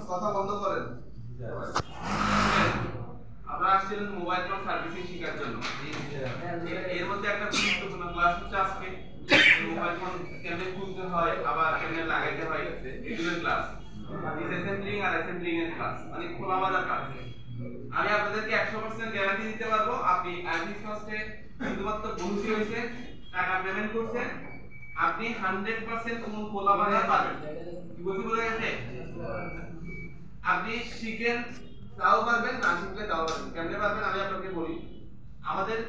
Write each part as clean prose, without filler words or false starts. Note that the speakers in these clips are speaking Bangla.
কথা বন্ধ করেন। আপনারা আসছিলেন মোবাইল ফোন সার্ভিসিং শেখার জন্য। এর মধ্যে একটা গুরুত্বপূর্ণ ক্লাস হচ্ছে আজকে মোবাইল ফোন কেমনে খুলতে হয় আবার কেমনে লাগাইতে হয় এগুলোর ক্লাস। ডিসঅ্যাসেম্বলিং আর অ্যাসেম্বলিং এর ক্লাস, মানে খোলা বাঁধা কাজ। আমি আপনাদেরকে 100% গ্যারান্টি দিতে পারবো, আপনি আইটি ফার্স্টে শুধুমাত্র ভর্তি হয়েছে, টাকা পেমেন্ট করছেন, আপনি 100% কোন খোলা বাঁধা পাবেন। কি বলতে বলে গেছে? আপনি শিখেন তাও পারবেন, না শিখলে তাও পারবেন। কেমনে পারবেন আমি আপনাকে বলি। আমাদের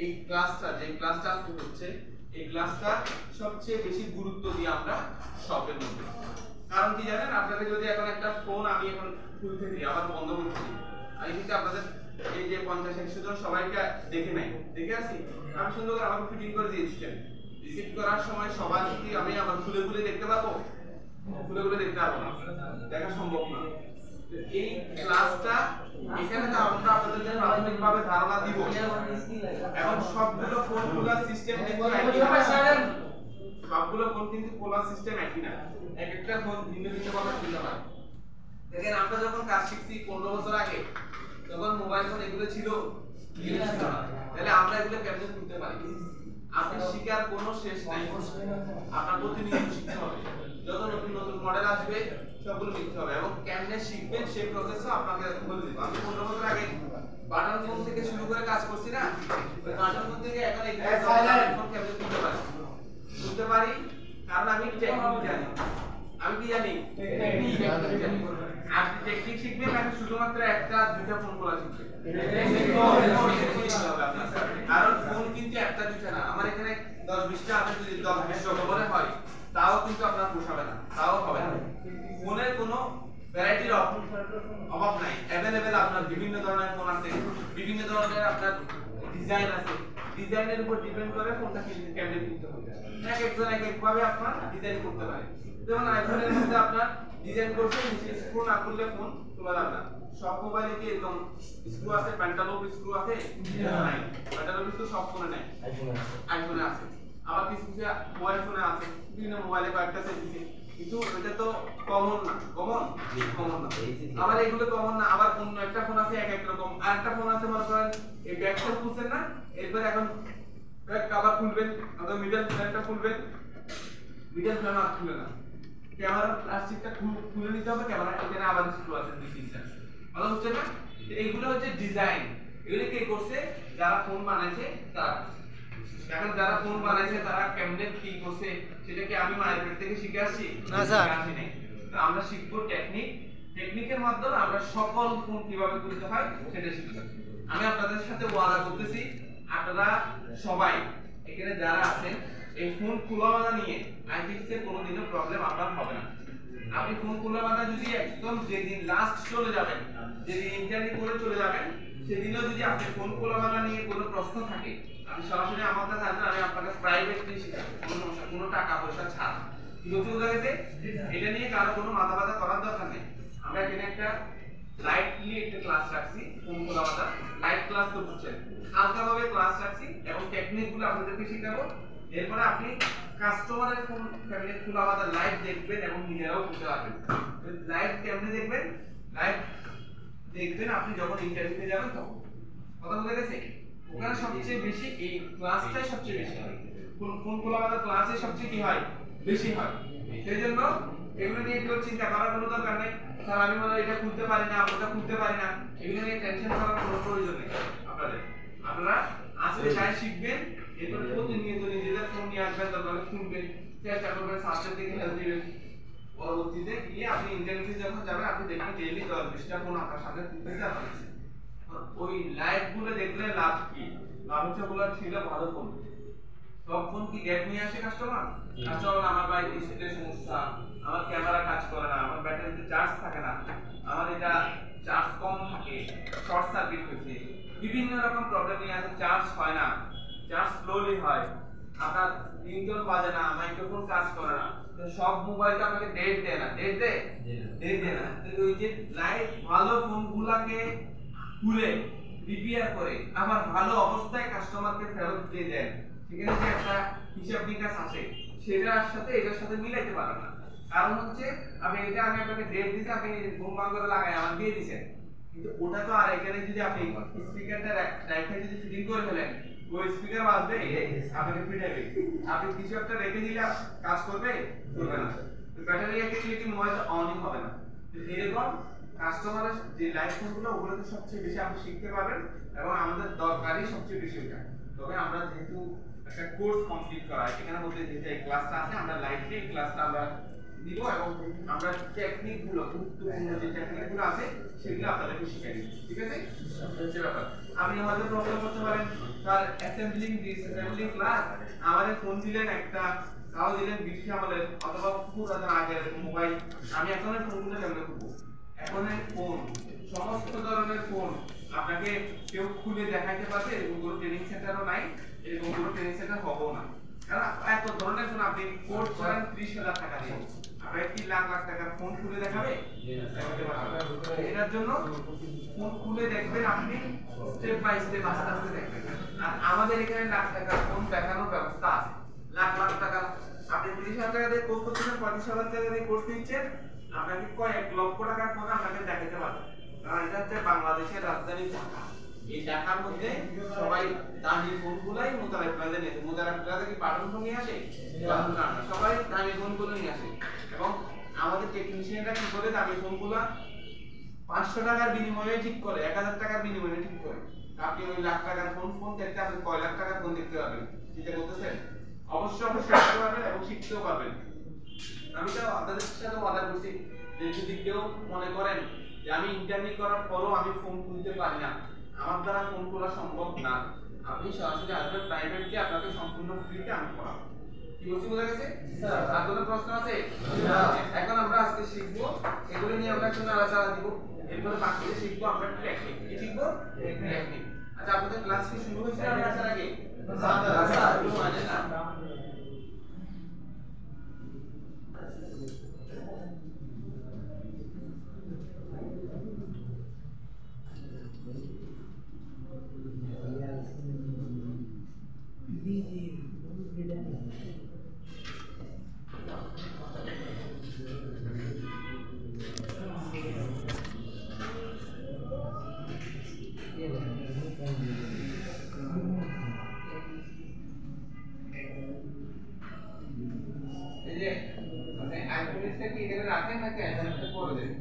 এই ক্লাসটা, যে ক্লাসটা আজকে হচ্ছে, এই ক্লাসটা সবচেয়ে বেশি গুরুত্ব দিই আমরা শপের মধ্যে। কারণ কি জানেন, আপনাকে যদি এখন একটা ফোন আমি এখন খুলতে দিই আবার বন্ধ করতে দিই, আমি কিন্তু আপনাদের এই যে 50-100 জন সবাইকে দেখে নাই, দেখে আসি, আমি সুন্দর করে আমাকে ফিটিং করে দিয়েছি। রিসিভ করার সময় সবার কি আমি আবার খুলে খুলে দেখতে পাবো? খুলে খুলে দেখতে পারবো না, দেখা সম্ভব না। এই ক্লাসটা এখানে তো আমরা আপনাদের প্রাথমিকভাবে ধারণা দিব। এখন সবগুলো ফোন খোলার সিস্টেম কিন্তু একই না, সবগুলো ফোন কিন্তু খোলার সিস্টেম একই না, এক একটা ফোন ভিন্ন ভিন্ন ভাবে খুলতে হয়। দেখেন আমরা যখন কাজ শিখছি 15 বছর আগে, তখন মোবাইল ফোন এগুলো ছিল, তাহলে আমরা এগুলো কেমনে খুলতে পারি? আপনি শিখার কোনো শেষ নাই, আপনার প্রতিনিয়ত শিখতে হবে। যত নতুন নতুন মডেল আসবে সবগুলো শিখতে হবে, এবং কেমনে শিখবেন সেই প্রসেসও আপনাকে বলে দিব। আমি 15 বছর আগে বাটন ফোন থেকে শুরু করে কাজ করছি না, ওই বাটন ফোন থেকে এখন এই ফোন কেমনে খুলতে পারি বুঝতে পারি, কারণ আমি টেকনিক জানি। আমি কি জানি? টেকনিক জানি। আপনি টেকনিক শিখবেন নাকি শুধুমাত্র একটা দুইটা ফোন খোলা শিখবেন? কারণ ফোন কিন্তু একটা দুইটা না, আমার এখানে 10-20টা আছে, যদি 10-20 রকমের হয় তাও কিন্তু আপনার পোষাবে না, তাও হবে না। ফোনের কোনো ভ্যারাইটির অভাব নাই, अवेलेबल আপনার বিভিন্ন ধরনের ফোন আছে, বিভিন্ন ধরনের আপনার ডিজাইন আছে। ডিজাইনের উপর ডিপেন্ড করে ফোনটা কেমনে কিনতে হবে, এক একজন এক এক ভাবে আপনার ডিজাইন করতে পারে। যেমন আইফোনের মধ্যে আপনার ডিজাইন করতে নিচে স্ক্রু না করলে ফোন খোলা যাবে না। সব মোবাইলে কি এরকম স্ক্রু আছে, প্যান্টালোপ স্ক্রু আছে? নাই, প্যান্টালোপ স্ক্রু সব ফোনে নাই, আইফোনে আছে। আবার কিছু কিছু মোবাইল ফোনে আছে, বিভিন্ন মোবাইলে কয়েকটা সেট দিছে, কিন্তু এটা তো কমন না। কমন না, আবার এগুলো কমন না। আবার অন্য একটা ফোন আছে এক এক রকম, আর একটা ফোন আছে মনে করেন এই ব্যাকটা খুলছেন না, এরপর এখন ব্যাক কভার খুলবেন, অথবা মিডল ফ্রেমটা খুলবেন, মিডল ফ্রেম আর খুলে না, ক্যামেরা প্লাস্টিকটা খুলে নিতে হবে, ক্যামেরা এখানে আবার স্ক্রু আছে দুই তিনটা, ভালো হচ্ছে না? এইগুলো হচ্ছে ডিজাইন। এগুলো কে করছে? যারা ফোন বানাইছে তারা। এখন যারা ফোন বানাইছে তারা কেমনে কি করছে সেটা কি আমি মায়ের পেট থেকে শিখে আসছি? না স্যার, আসি নাই। তো আমরা শিখবো টেকনিক, টেকনিকের মাধ্যমে আমরা সকল ফোন কিভাবে খুলতে হয় সেটা শিখব। আমি আপনাদের সাথে ওয়াদা করতেছি, আপনারা সবাই এখানে যারা আছেন এই ফোন খোলা বাঁধা নিয়ে আইফিক্সে কোনোদিনও প্রবলেম আপনার হবে না। আপনি ফোন খোলা বাঁধা যদি একদম যেদিন লাস্ট চলে যাবেন, যেদিন ইন্টারনেট করে চলে যাবেন, সেদিনও যদি আপনি ফোন খোলা বাঁধা নিয়ে কোনো প্রশ্ন থাকে, আপনি সরাসরি আমার কাছে আসবেন, আমি আপনাকে প্রাইভেটলি শেখাবো, কোনো টাকা পয়সা ছাড়া। বুঝতে গেছে? এটা নিয়ে কারো কোনো মাথা ব্যথা করার দরকার নেই। আমরা এখানে একটা লাইটলি একটা ক্লাস রাখছি, ফোন খোলা বাঁধা লাইট ক্লাস তো বুঝছেন, হালকাভাবে ক্লাস রাখছি এবং টেকনিকগুলো আপনাদেরকে শেখাবো। এরপরে আপনি কাস্টমারের ফোন কেমনে খোলা বাঁধা লাইভ দেখবেন এবং নিজেরাও বুঝতে পারবেন। লাইভ কেমনে দেখবেন? লাইভ দেখবেন আপনি যখন ইন্টারভিউতে যাবেন তখন। কথা বুঝে গেছে? ওখানে সবচেয়ে বেশি এই ক্লাসটাই সবচেয়ে বেশি হয়, ফোন খোলা বাঁধা ক্লাসে সবচেয়ে কি হয়? বেশি হয়। সেই জন্য এগুলো নিয়ে কেউ চিন্তা করার কোনো দরকার নেই, স্যার আমি মনে হয় এটা খুলতে পারি না, ওটা খুলতে পারি না, এগুলো নিয়ে টেনশন করার কোনো প্রয়োজন নেই আপনাদের। আপনারা আসলে যাই শিখবেন, এরপর প্রতিনিয়ত নিজেদের ফোন নিয়ে আসবেন, তারপরে খুলবেন, চেষ্টা করবেন, সাবজেক্ট থেকে হেল্প দিবেন। পরবর্তীতে গিয়ে আপনি ইন্টারভিউতে যখন যাবেন, আপনি দেখবেন ডেইলি 10-20টা ফোন আপনার সামনে খুলতে যাবেন। ওই লাইভ গুলো দেখলে লাভ কি? লাভ হচ্ছে ওগুলো ছিল ভালো ফোন। সব ফোন কি গ্যাপ নিয়ে আসে কাস্টমার? কাস্টমার আমার ভাই ডিসপ্লে সমস্যা, আমার ক্যামেরা কাজ করে না, আমার ব্যাটারিতে চার্জ থাকে না, আমার এটা চার্জ কম থাকে, শর্ট সার্কিট হয়েছে, বিভিন্ন রকম প্রবলেম নিয়ে আসে, চার্জ হয় না, চার্জ স্লোলি হয়, আপনার রিংটোন বাজে না, মাইক্রোফোন কাজ করে না। তো সব মোবাইলটা আপনাকে ডেট দেয় না, ডেট দেয় না। তো ওই যে লাইভ ভালো ফোনগুলোকে খুলে রিপেয়ার করে আবার ভালো অবস্থায় কাস্টমারকে ফেরত দিয়ে দেন, সেখানে যে একটা হিসাব নিকাশ আছে সেটার সাথে এটার সাথে মিলাইতে পারে না। কারণ হচ্ছে আমি আপনাকে ডেট দিতে আপনি ঘুমপান করে লাগাই আমার দিয়ে দিয়েছেন, কিন্তু ওটা তো আর এখানে যদি আপনি স্পিকারটা রাইটে যদি ফিটিং করে ফেলেন ওই স্পিকার বাজবে আপনাকে পিটাবে, আপনি কিছু একটা রেখে দিলে কাজ করবে না, ব্যাটারি অ্যাক্টিভিটি মোবাইলটা অনই হবে না। এরকম কাস্টমারের যে লাইফ ফোনগুলো ওগুলোতে সবচেয়ে বেশি আপনি শিখতে পারবেন এবং আমাদের দরকারই সবচেয়ে বেশি ওটা। তবে আমরা যেহেতু একটা কোর্স কমপ্লিট করা এখানে বলতে যে ক্লাসটা আছে আমরা লাইভলি এই ক্লাসটা আমরা দিব এবং আমরা টেকনিকগুলো গুরুত্বপূর্ণ যে টেকনিকগুলো আছে সেগুলো আপনাদেরকে শিখিয়ে দিব, ঠিক আছে? হচ্ছে ব্যাপার। আপনি হয়তো প্রবলেম করতে পারেন স্যার অ্যাসেম্বলিং ডিসঅ্যাসেম্বলিং ক্লাস আমাদের ফোন দিলেন একটা, তাও দিলেন 20 আমলের অথবা পুরাতন আগের মোবাইল, আমি এখন ফোনগুলো কেমনে করবো? এখন ফোন সমস্ত ধরনের ফোন আপনাকে কেউ খুলে দেখাইতে পারবে, এরকম কোনো ট্রেনিং সেন্টারও নাই, এরকম কোনো ট্রেনিং সেন্টার হবেও না, কারণ এত ধরনের ফোন আপনি কোর্স করেন 30,000 টাকা দিয়ে, আপনাকে 3 লাখ টাকার ফোন খুলে দেখাবে? এটার জন্য ফোন খুলে দেখবেন আপনি স্টেপ বাই স্টেপ আস্তে আস্তে দেখবেন। আর আমাদের এখানে লাখ টাকার ফোন দেখানোর ব্যবস্থা আছে, লাখ টাকা আপনি 30,000 টাকা দিয়ে কোর্স করতেছেন, 35,000 টাকা দিয়ে কোর্স নিচ্ছেন, আপনাকে কয়েক লক্ষ টাকার ফোন আপনাকে দেখাতে পারবে। কারণ এটা হচ্ছে বাংলাদেশের রাজধানী ঢাকা, এই ঢাকার মধ্যে সবাই দামি ফোনগুলাই মোতালেব প্লাজা নিয়ে আসে। মোতালেব প্লাজা কি বাটন ফোন নিয়ে আসে? না, সবাই দামি ফোনগুলো নিয়ে আসে এবং আমাদের টেকনিশিয়ানরা কি করে দামি ফোনগুলো 500 টাকার বিনিময়ে ঠিক করে, 1000 টাকার বিনিময়ে ঠিক করে। আপনি ওই লাখ টাকার ফোন দেখতে আপনি কয় লাখ টাকার ফোন দেখতে পাবেন, চিন্তা করতেছেন? অবশ্যই শিখতে পারবেন এবং শিখতেও পারবেন। আমি তো আপনাদের সাথে ওয়াদা করছি যে যদি কেউ মনে করেন যে আমি ইন্টারভিউ করার পরও আমি ফোন খুলতে পারি না, আমার দ্বারা ফোন খোলা সম্ভব না, আপনি সরাসরি আসবেন প্রাইভেটকে, আপনাকে সম্পূর্ণ ফ্রিতে আমি পড়াবো। কি বলছি বোঝা গেছে? স্যার আর কোনো প্রশ্ন আছে? এখন আমরা আজকে শিখবো এগুলো নিয়ে আমরা একটু আলোচনা দিব, এরপরে বাকিটা শিখবো আমরা টেকনিক। কি শিখবো? টেকনিক। আচ্ছা আপনাদের ক্লাস কি শুরু হয়েছে না আসার আগে? স্যার শুরু হয়নি না? রাখেন নাকি আইফোনটা পরে দেন?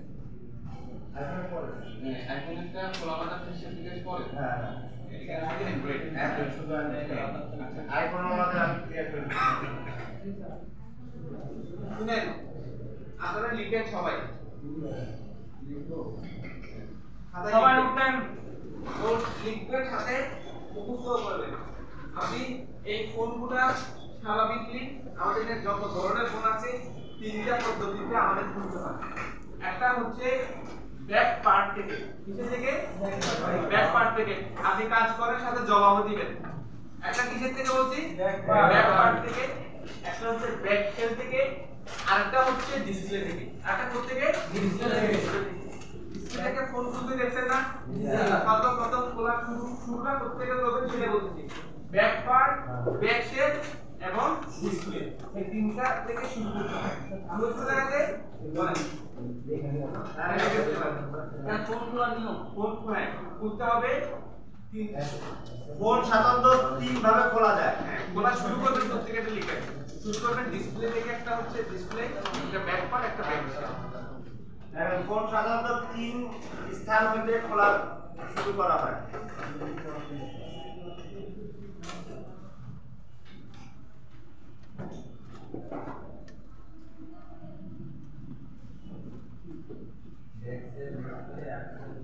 আইফোন পরে। হ্যাঁ, আইফোনটা খোলা বাটা ফেসিয়াল দিকে পরে। হ্যাঁ। এটা রাখেন এন্ড্রয়েড। হ্যাঁ, শুধু আচ্ছা, আইফোন আমাদের আমি ক্লিয়ার করে দিচ্ছি। শুনেন, আপনারা লিখেন সবাই। লিখো। সবাই উঠেন। নোট লিখবেন সাথে মুখস্থ করবেন। আপনি এই ফোনগুলো স্বাভাবিকলি আমাদের এখানে যত ধরনের ফোন আছে তিনটা পদ্ধতিতে আমাদের খুলতে হয়। একটা হচ্ছে ব্যাক পার্ট থেকে, কিসের থেকে? ব্যাক পার্ট থেকে আপনি কাজ করার সাথে জবাবও দিবেন। একটা কিসের থেকে বলছি? ব্যাক পার্ট থেকে। একটা হচ্ছে ব্যাক সেল থেকে, আরেকটা হচ্ছে ডিসপ্লে থেকে। একটা কোথা থেকে? ডিসপ্লে থেকে। ডিসপ্লে থেকে ফোন খুলতে দেখছেন না? কত খোলা শুরুটা কোথা থেকে করবেন সেটা বলছি। ব্যাক পার্ট, ব্যাক সেল এবং ডিসপ্লে, এই তিনটা থেকে শুরু করতে হয়। বুঝতে পারছেন? বলেন ফোন খোলার নিয়ম। ফোন খুলতে হবে ফোন সাধারণত তিন ভাবে খোলা যায়। খোলা শুরু করবেন প্রত্যেকটা লিখে শুরু করবেন ডিসপ্লে থেকে, একটা হচ্ছে ডিসপ্লে, একটা ব্যাক পার্ট, একটা ব্যাক সেল। ফোন সাধারণত তিন স্থান থেকে খোলা শুরু করা হয়।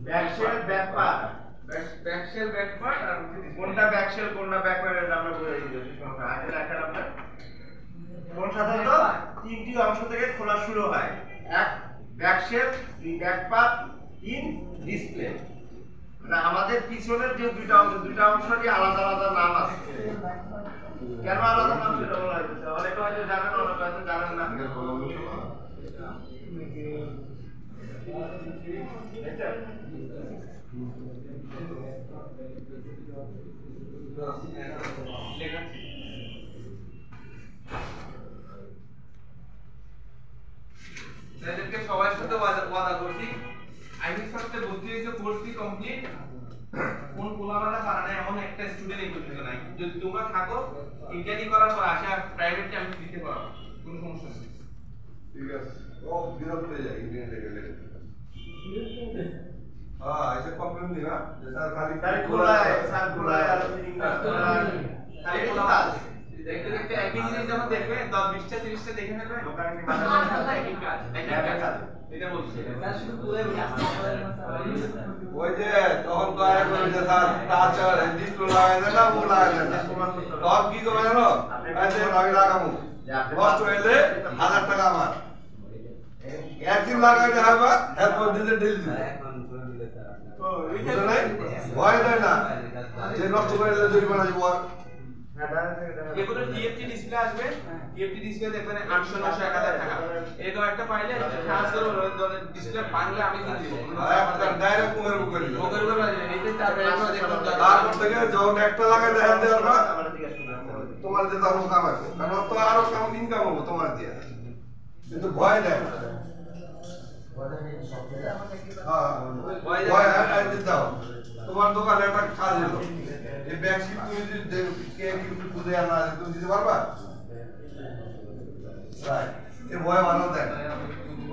Back shell back part, back shell back part আর কোনটা ব্যাকশেল কোনটা ব্যাক পার্ট এটা আমরা বলে দিয়েছি সংখ্যা আগে লেখা আমরা। কোন সাধারণত তিনটি অংশ থেকে খোলা শুরু হয়। এক ব্যাকশেল, দুই ব্যাক পার্ট, তিন ডিসপ্লে। মানে আমাদের পিছনের যে দুইটা অংশেরই আলাদা আলাদা নাম আছে। কেন আলাদা নাম সেটা বলা হয়েছে? অনেকে হয়তো জানেন, অনেকে হয়তো জানেন না। এদেরকে সবার সাথে ওয়াদা করছি আইনি সাথে ভর্তি হয়েছে কোর্সটি কমপ্লিট কোন কোলাবালা পারে না এমন একটা স্টুডেন্ট এই পর্যন্ত নাই যদি তোমরা থাকো ইন্টারনি করার পর আসা প্রাইভেটে আমি দিতে পারবো কোনো সমস্যা নেই ঠিক আছে ও বিরক্ত হয়ে যায় ইন্টারনেটে গেলে হ্যাঁ ऐसे प्रॉब्लम नहीं ना जैसा खाली खुला है सर खुला है খালি কোলা দেখতে দেখতে একই জিনিস যখন দেখবে 10 20টা 30টা দেখে নেবে দোকানে কি বাজার একই কাজ এটা বলছি স্যার শুধু পুরো ওই যে তখন তো আয় করে যে স্যার টাচার ডিসপ্লে লাগাই দেন না ও লাগাই দেন না তখন কি করবে জানো এই যে আমি লাগাবো কষ্ট হইলে 1000 টাকা আমার একদিন লাগাইতে হবে এরপর দিতে ঢিল দিবে তো বুঝলে নাই ভয় দেয় না যে নষ্ট করে দিলে জরিমানা দিব আর এগুলো টিএফটি ডিসপ্লে আসবে টিএফটি ডিসপ্লে দেখবেন 800 900 1000 টাকা এরকম একটা পাইলে খাস করে ডিসপ্লে বাংলা আমি দিয়ে দিব একটা ডাইরেক্ট মুখের উপর করে দিবে ওকের উপর এইতে তারপরে দেখুন তারপর থেকে যখন একটা লাগাই দেন দেওয়ার পর তোমার যে দাম কাম আছে কারণ তো আরো কাম ইনকাম হবে তোমার দিয়ে কিন্তু ভয় দেয় না হ্যাঁ ভয় আর দিতে দাও তোমার দোকানে একটা কাজ হলো এই ব্যাকশিট তুমি যদি কে কিছু খুঁজে আনা তুমি দিতে পারবা রাইট এই ভয় ভালো দেয়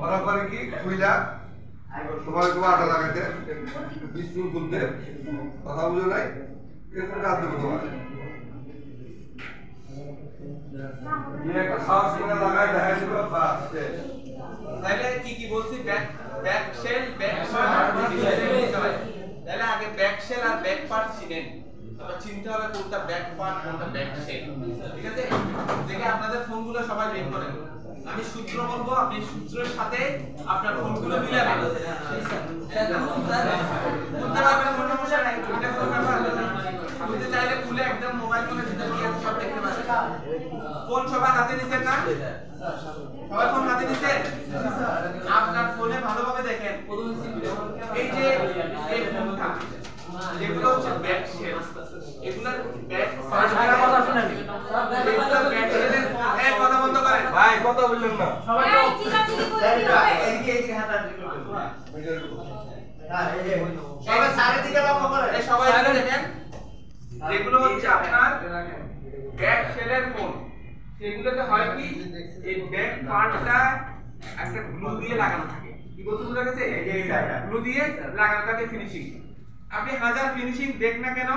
ওরা করে কি খুইলা তোমার একটু আটা লাগাইতে বিস্কুট খুলতে কথা বুঝো নাই এরকম কাজ দেবো তোমার একটা সাহস করে লাগাই দেখা দিল বাস তাহলে কি বলছি ব্যাক শেল তাহলে আগে ব্যাক শেল আর ব্যাক পার্ট চিনেন তারপর চিনতে হবে কোনটা ব্যাক পার্ট কোনটা ব্যাক শেল ঠিক আছে দেখে আপনাদের ফোনগুলো সবাই বের করেন আমি সূত্র বলবো আপনি সূত্রের সাথে আপনার ফোনগুলো মিলাবেন বুঝতে পারবেন কোনো সমস্যা নাই এটা কোনো ব্যাপার না বুঝতে চাইলে খুলে একদম মোবাইল ফোনে যেটা কি আছে সব দেখতে পাবেন ফোন সবার হাতে নিছেন না সবাই ফোন হাতে নিছেন আপনার ফোনে ভালোভাবে দেখেন এই যে এই ফোনটা এগুলো হচ্ছে ব্যাক শেল এগুলোর ব্যাক সাইড কথা শুনেন এগুলো ব্যাক শেলের এক কথা বন্ধ করেন ভাই কথা বললেন না সবাই এইদিকে হাত দিকে হ্যাঁ এই যে সবাই সারের দিকে লক্ষ্য করে এই সবাই দেখেন যেগুলো হচ্ছে আপনার ব্যাক শেলের ফোন সেগুলোতে হয় কি এই ব্যাক পার্টটা একটা গ্লু দিয়ে লাগানো থাকে কি বলতে বুঝা গেছে এই যে গ্লু দিয়ে লাগানো থাকে ফিনিশিং আপনি হাজার ফিনিশিং দেখ না কেন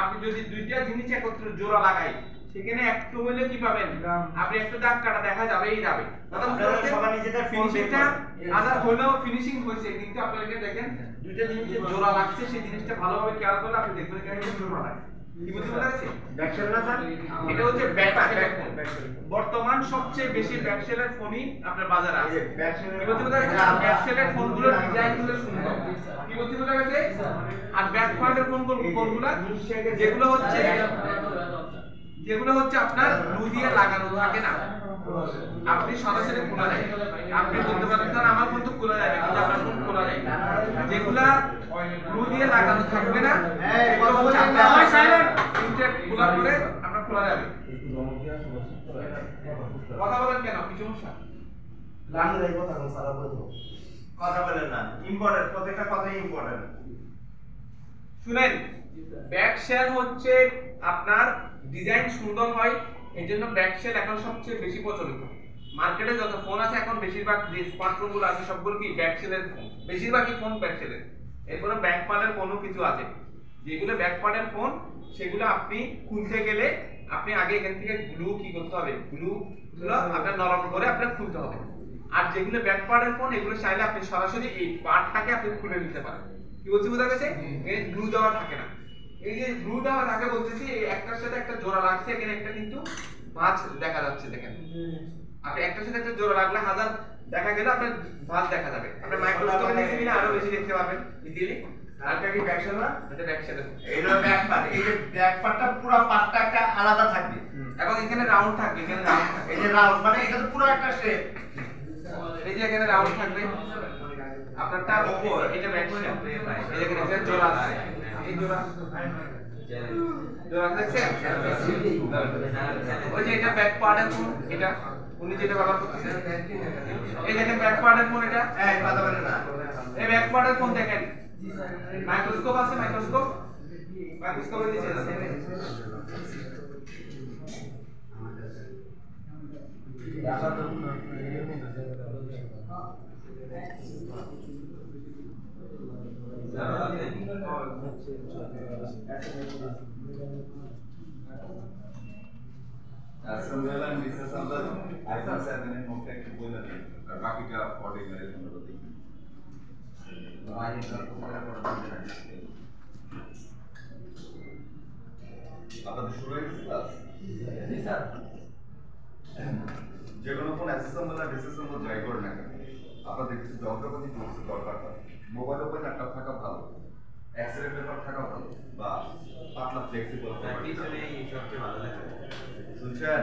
আপনি যদি দুইটা জিনিস একত্রে জোড়া লাগাই সেখানে একটু হইলে কি পাবেন আপনি একটু দাগ কাটা দেখা যাবেই যাবে দাদা সবাই নিজেদের ফিনিশিংটা হাজার হলেও ফিনিশিং হয়েছে কিন্তু আপনারা দেখেন দুইটা জিনিসের জোড়া লাগছে সেই জিনিসটা ভালোভাবে খেয়াল করলে আপনি দেখবেন এখানে জোড়া লাগে কি বুঝতে পারছেন ব্যাকশেল না স্যার এটা হচ্ছে বর্তমান সবচেয়ে বেশি ব্যাকশেলের ফোনই আপনার বাজারে আছে কি বলতে পারছেন ব্যাকশেলের ফোনগুলোর ডিজাইনগুলো সুন্দর কি বলতে পারছেন আর ব্যাক পার্টের ফোনগুলো যেগুলো হচ্ছে আপনার গ্লু দিয়ে লাগানো থাকে না আপনি সরাসরি খোলা যায় আপনি বলতে পারেন স্যার আমার ফোন তো খোলা যায় কিন্তু আপনার ফোন খোলা যায় যেগুলা গ্লু দিয়ে লাগানো থাকবে না এগুলো হচ্ছে আপনার সাইলেন্ট ইনটেক খোলা করে আপনার খোলা যাবে কথা বলেন কেন কি সমস্যা কথা বলেন না ইম্পর্টেন্ট প্রত্যেকটা কথাই ইম্পর্টেন্ট শুনেন ব্যাক শেল হচ্ছে আপনার ডিজাইন সুন্দর হয় এজন্য ব্যাক শেল এখন সবচেয়ে বেশি প্রচলিত মার্কেটে যত ফোন আছে এখন বেশিরভাগ যে স্মার্টফোনগুলো আছে সবগুলো কি ব্যাক শেলের ফোন বেশিরভাগই ফোন ব্যাক শেলের এরপরে ব্যাক পার্টের কোনো কিছু আছে যেগুলো ব্যাক পার্টের ফোন সেগুলো আপনি খুলতে গেলে আপনি আগে এখান থেকে গ্লু কি করতে হবে গ্লু গুলো আপনার নরম করে আপনার খুলতে হবে আর যেগুলো ব্যাক পার্টের ফোন এগুলো চাইলে আপনি সরাসরি এই পার্টটাকে আপনি খুলে নিতে পারেন কি বলছি বোঝা গেছে এই গ্লু দেওয়া থাকে না এই যে গ্লু দেওয়া থাকে বলতেছি এই একটার সাথে একটা জোড়া লাগছে এখানে একটা কিন্তু ভাঁজ দেখা যাচ্ছে দেখেন আপনি একটার সাথে একটা জোড়া লাগলে হাজার দেখা গেলে আপনার ভাঁজ দেখা যাবে আপনি মাইক্রোস্কোপে দেখে নিলে আরো বেশি দেখতে পাবেন ইজিলি আরেকটা কি ব্যাকশেল না এটা ব্যাক শেল এইটা ব্যাক পার্ট এই যে ব্যাক পার্টটা পুরো পার্টটা একটা আলাদা থাকবে এবং এখানে রাউন্ড থাকবে এখানে রাউন্ড থাকবে এই যে রাউন্ড মানে এটা তো পুরো একটা শেপ এই যে এখানে রাউন্ড থাকবে আপনারটা উপর এটা ব্যাক শেল এই যে এখানে জোড়া আছে এই জোড়া জোড়া দেখছেন ওই যে এটা ব্যাক পার্ট এখন এটা উনি যেটা ব্যবহার করতেছেন এই দেখেন ব্যাক পার্টের ফোন এটা এই কথা বলেন না এই ব্যাক পার্টের ফোন দেখেন মাইক্রোস্কোপ আছে মাইক্রোস্কোপের নিচে আছে Assembler and disassemble iPhone 7 এর মধ্যে একটু বলে দিন আর বাকিটা অর্ডিনারি তোমরা দেখি আপনাদের শুরু হয়ে গেছে ক্লাস জি স্যার যে কোনো ফোন অ্যাসেম্বল আর ডিসঅ্যাসেম্বল যাই করে না কেন আপনাদের কিছু যন্ত্রপাতি টুলস দরকার হয় মোবাইল ওপেন একটা থাকা ভালো এক্সরে পেপার থাকা ভালো বা পাতলা ফ্লেক্সিবল পিছনে সবচেয়ে ভালো লাগে শুনছেন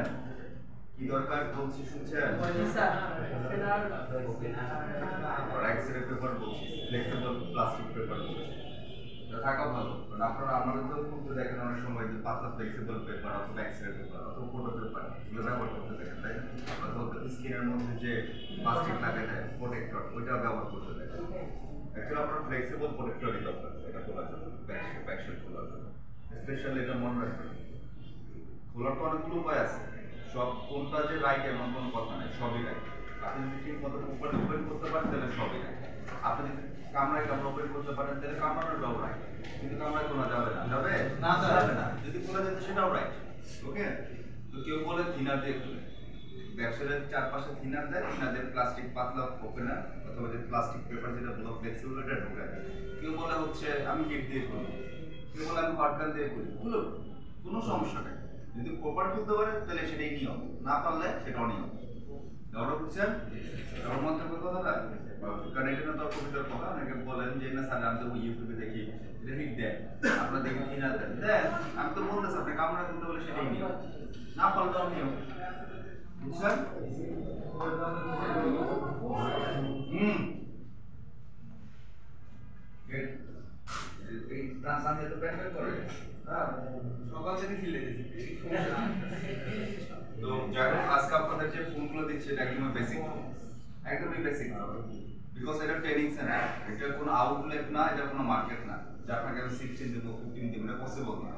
কি দরকার বলছি শুনছেন জি স্যার আর এক্সরে পেপার বলছি ফ্লেক্সিবল প্লাস্টিক পেপার বলছি এটা থাকা ভালো কারণ আপনারা আমাদের তো খুব দেখেন অনেক সময় যে পাতলা ফ্লেক্সিবল পেপার অথবা এক্সরে পেপার অথবা ফটো পেপার এগুলো ব্যবহার করতে দেখেন তাই না অথবা স্কিনের মধ্যে যে প্লাস্টিক লাগে দেয় প্রোটেক্টর ওইটা ব্যবহার করতে দেখেন অ্যাকচুয়ালি আপনার ফ্লেক্সিবল প্রোটেক্টরই দরকার এটা খোলার জন্য ব্যাকশেল খোলার জন্য স্পেশালি এটা মনে রাখবেন খোলার তো অনেকগুলো উপায় আছে সব কোনটা যে রাইট এমন কোনো কথা নাই সবই রাইট আপনি যদি ঠিক মতো উপরে ওপেন করতে পারেন তাহলে সবই রাইট আপনি যদি কামরায় ওপেন করতে পারেন তাহলে কামড়ানোটাও রাইট কিন্তু কামরায় খোলা যাবে না যাবে না যদি খোলা যেত সেটাও রাইট ওকে তো কেউ বলে থিনার দিয়ে খুলে ব্যাকশেলের চারপাশে থিনার দেয় থিনার প্লাস্টিক পাতলা ওপেনার অথবা যে প্লাস্টিক পেপার যেটা বলো ফ্লেক্সিবল এটা ঢোকায় কেউ বলে হচ্ছে আমি হিট দিয়ে খুলি কেউ বলে আমি হটগান দিয়ে খুলি খুলো কোনো সমস্যা নেই যদি প্রপার খুলতে পারে তাহলে সেটাই নিয়ম না পারলে সেটাও নিয়ম ওরা বুঝছেন ওর মধ্যে কথাটা কারণ এটা তো কবিতার কথা অনেকে বলেন যে না স্যার আমি তো ইউটিউবে দেখি এটা হিট দেয় আপনার দেখি থিনার দেন আমি তো বলতেছি আপনি কামড়া খুলতে বলে সেটাই নিয়ম না পারলেও নিয়ম বুঝছেন এই ট্রান্সফার তো প্যান্ট করে সকাল থেকে খিলে দিয়েছি তো যারা আজকে আপনাদের যে ফোনগুলো দিচ্ছে এটা একদম বেসিক একদমই বেসিক বিকজ এটা ট্রেনিং সেন্টার এটা কোনো আউটলেট না এটা কোনো মার্কেট না যে আপনাকে আমি 16 দেবো 15 দেবো এটা পসিবল না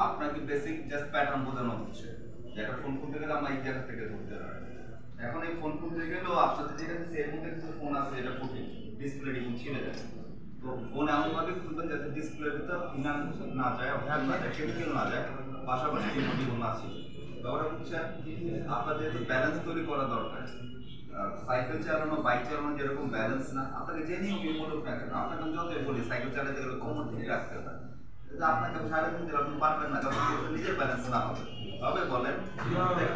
আপনাকে বেসিক জাস্ট প্যাটার্ন বোঝানো হচ্ছে যে একটা ফোন খুলতে গেলে আমরা এই জায়গা থেকে ধরতে পারি এখন এই ফোন খুলতে গেলেও আপনাদের যেটা এর মধ্যে কিছু ফোন আছে যেটা ফুটিং ডিসপ্লে রিমোট ছিঁড়ে যায় তো ফোন এমনভাবে খুলবেন যাতে ডিসপ্লের ভিতর ফিনাল না যায় কেমিক্যাল না যায় পাশাপাশি রিমোট না ছিল ব্যাপারটা হচ্ছে আপনাদের ব্যালেন্স তৈরি করা দরকার সাইকেল চালানো বাইক চালানো যেরকম ব্যালেন্স না আপনাকে যে নিয়ম বলুক না কেন আপনাকে যতই বলি সাইকেল চালাতে গেলে কোমর ঠিক রাখতে হয় আপনাকে সারাদিন দিলে আপনি পারবেন না কারণ নিজের ব্যালেন্স না হবে তবে বলেন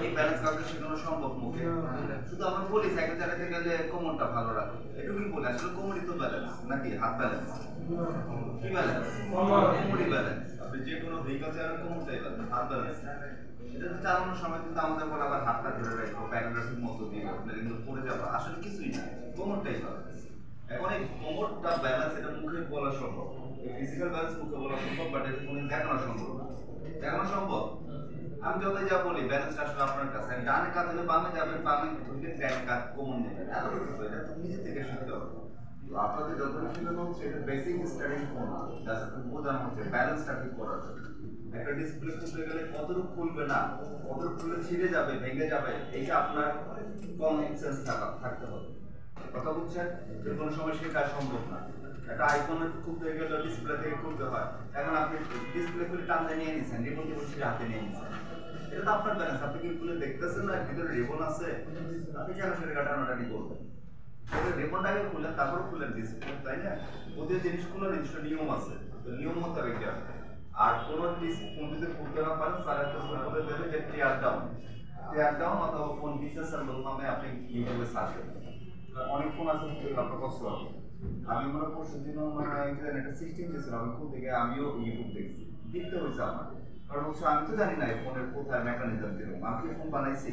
এই ব্যালেন্স কাউকে শেখানো সম্ভব মুখে শুধু আমরা বলি সাইকেল চালাতে গেলে কোমরটা ভালো রাখো এটুকুই বলি আসলে কোমরই তো ব্যালেন্স নাকি হাত ব্যালেন্স কি ব্যালেন্স কোমরই ব্যালেন্স আপনি যে কোনো ভেহিকল চালান কোমরটাই ব্যালেন্স হাত ব্যালেন্স এটা তো চালানোর সময় কিন্তু আমাদের বলে আবার হাতটা ধরে রাখবো প্যারাগ্রাফির মতো দিয়ে আপনার কিন্তু পড়ে যাবো আসলে কিছুই না কোমরটাই ব্যালেন্স এখন এই কোমরটা ব্যালেন্স এটা মুখে বলা সম্ভব এই ফিজিক্যাল ব্যালেন্স মুখে বলা সম্ভব বাট এটা কোনো দেখানো সম্ভব না দেখানো সম্ভব আমি যতই যা বলি ব্যালেন্সটা আসলে আপনার কাছে ডানে কাজ হলে বামে যাবেন বামে ধরলে ডান কাজ কোমর নেবেন এতটুকু এটা নিজে থেকে শিখতে হবে আপনাদের যতটুকু শেখানো হচ্ছে এটা বেসিক স্টার্টিং ফোন জাস্ট বোঝানো হচ্ছে ব্যালেন্সটা ঠিক করার জন্য একটা ডিসপ্লে খুলতে গেলে কতটুকু খুলবে না কতটুকু খুলে ছিঁড়ে যাবে ভেঙে যাবে এইটা আপনার কমন সেন্স থাকতে হবে কথা বুঝছেন যে কোনো সময় শেখা সম্ভব না একটা আইফোনের খুলতে গেলে ডিসপ্লে থেকে খুলতে হয় এখন আপনি ডিসপ্লে খুলে টানতে নিয়ে নিছেন রিমোট দিয়ে হাতে নিয়ে নিছেন এটা তো আপনার ব্যালেন্স আপনি কি খুলে দেখতেছেন না ভিতরে রিবন আছে আপনি কেন সেটা টানাটানি করবেন রিবনটাকে খুলেন তারপর খুলেন ডিসপ্লে তাই না ওদের জিনিস খুলে নির্দিষ্ট নিয়ম আছে তো নিয়ম মোতাবেক যাবে আর কোন ফোন যদি খুলতে না পারেন তাহলে একটা বলে দেবে যে টিয়ার ডাউন অথবা ফোন ডিসঅ্যাসেম্বল নামে আপনি ইউটিউবে সার্চ করবেন অনেক ফোন আছে যেগুলো আপনার কষ্ট হবে আমি মনে পরশু দিনও ইন্টারনেটে 16 দিয়েছিল আমি খুব দেখে আমিও ইউটিউব দেখছি দেখতে হয়েছে আমার কারণ হচ্ছে আমি তো জানি না এই ফোনের কোথায় মেকানিজম কিরকম আমি কি ফোন বানাইছি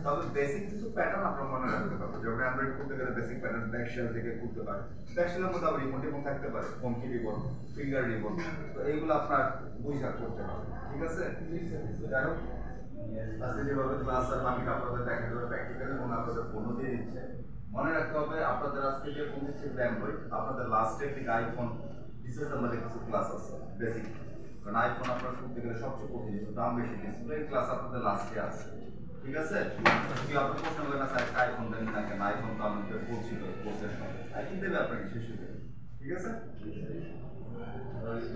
তবে বেসিক কিছু প্যাটার্ন আপনার মনে রাখতে পারবো যেমন অ্যান্ড্রয়েড খুলতে গেলে বেসিক প্যাটার্ন ব্যাকশেল থেকে খুলতে পারে ব্যাকশেলের মধ্যে আবার রিমোট এবং থাকতে পারে হোম কি রিবন ফিঙ্গার রিবন তো এইগুলো আপনার বুঝা করতে হবে ঠিক আছে যাই হোক আজকে যেভাবে ক্লাস আর বাকিটা আপনাদের দেখা যাবে প্র্যাকটিক্যাল এবং আপনাদের ফোনও দিয়ে দিচ্ছে। মনে রাখতে হবে আপনাদের আজকে যে ফোন দিচ্ছে অ্যান্ড্রয়েড, আপনাদের লাস্টে একটি আইফোন ডিসেম্বরে কিছু ক্লাস আছে বেসিক, কারণ আইফোন আপনার করতে গেলে সবচেয়ে কঠিন, দাম বেশি, ডিসপ্লে ক্লাস আপনাদের লাস্টে আছে। ঠিক আছে? কি আপনার প্রশ্ন হবে না স্যার আইফোন দেন না কেন, আইফোন তো আমাদের বলছিল কোর্সের সময়, আইফোন দেবে আপনাকে শেষ হয়ে যাবে। ঠিক আছে?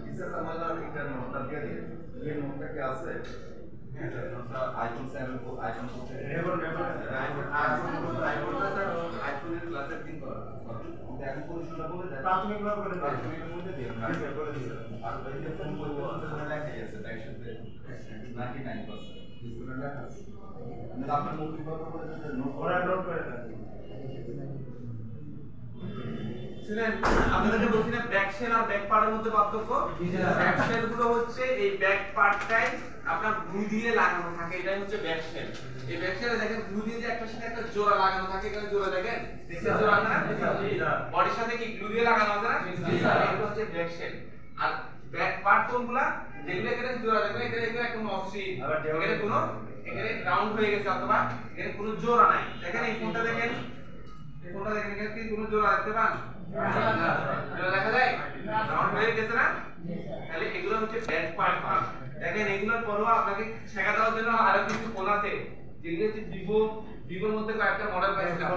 ডিসেম্বর ইন্টার নোটটা দিয়ে দিয়েছে, এই নোটটা কি আছে? আইফোন 7 আইফোন আইফোনের ক্লাসের দিন করা এখন পরিশুদ্ধ বলে দেয় প্রাথমিকভাবে বলে দেয়। প্রাথমিকের মধ্যে দিয়ে করে দিয়েছে। আর ওই যে ফোন বলতে ওখানে লেখাই আছে একসাথে 99% ডিসপ্লে লেখা আছে। আমি আপনার মৌখিকভাবে বলে দিতে ওরা নোট করে দেয়। শুনেন, আপনাদেরকে বলছি না ব্যাক শেল আর ব্যাক পার্টের মধ্যে পার্থক্য। ব্যাক শেল গুলো হচ্ছে এই ব্যাক পার্টটাই আপনার গ্লু দিয়ে লাগানো থাকে, এটাই হচ্ছে ব্যাক শেল। এই ব্যাক শেলে দেখেন গ্লু দিয়ে যে একটা সাথে একটা জোড়া লাগানো থাকে, এখানে জোড়া দেখেন, দেখছেন জোড়া আছে না? বডির সাথে কি গ্লু দিয়ে লাগানো আছে না? এটা হচ্ছে ব্যাক শেল। আর ব্যাক পার্ট কোনগুলা? যেগুলো এখানে জোড়া দেখবেন, এখানে একদম অসৃণ, এখানে কোনো এখানে রাউন্ড হয়ে গেছে অথবা এখানে কোনো জোড়া নাই। দেখেন এই ফোনটা দেখেন, এই ফোনটা দেখেন, এখানে কি কোনো জোড়া দেখতে পান? জোড়া দেখা যায়? রাউন্ড হয়ে গেছে না? তাহলে এগুলো হচ্ছে ব্যাক পার্ট। দেখেন এগুলোর পরেও আপনাকে শেখা দেওয়ার জন্য আরো কিছু ফোন আছে, যেগুলো হচ্ছে ভিভোর মধ্যে কয়েকটা মডেল পাইছিলাম,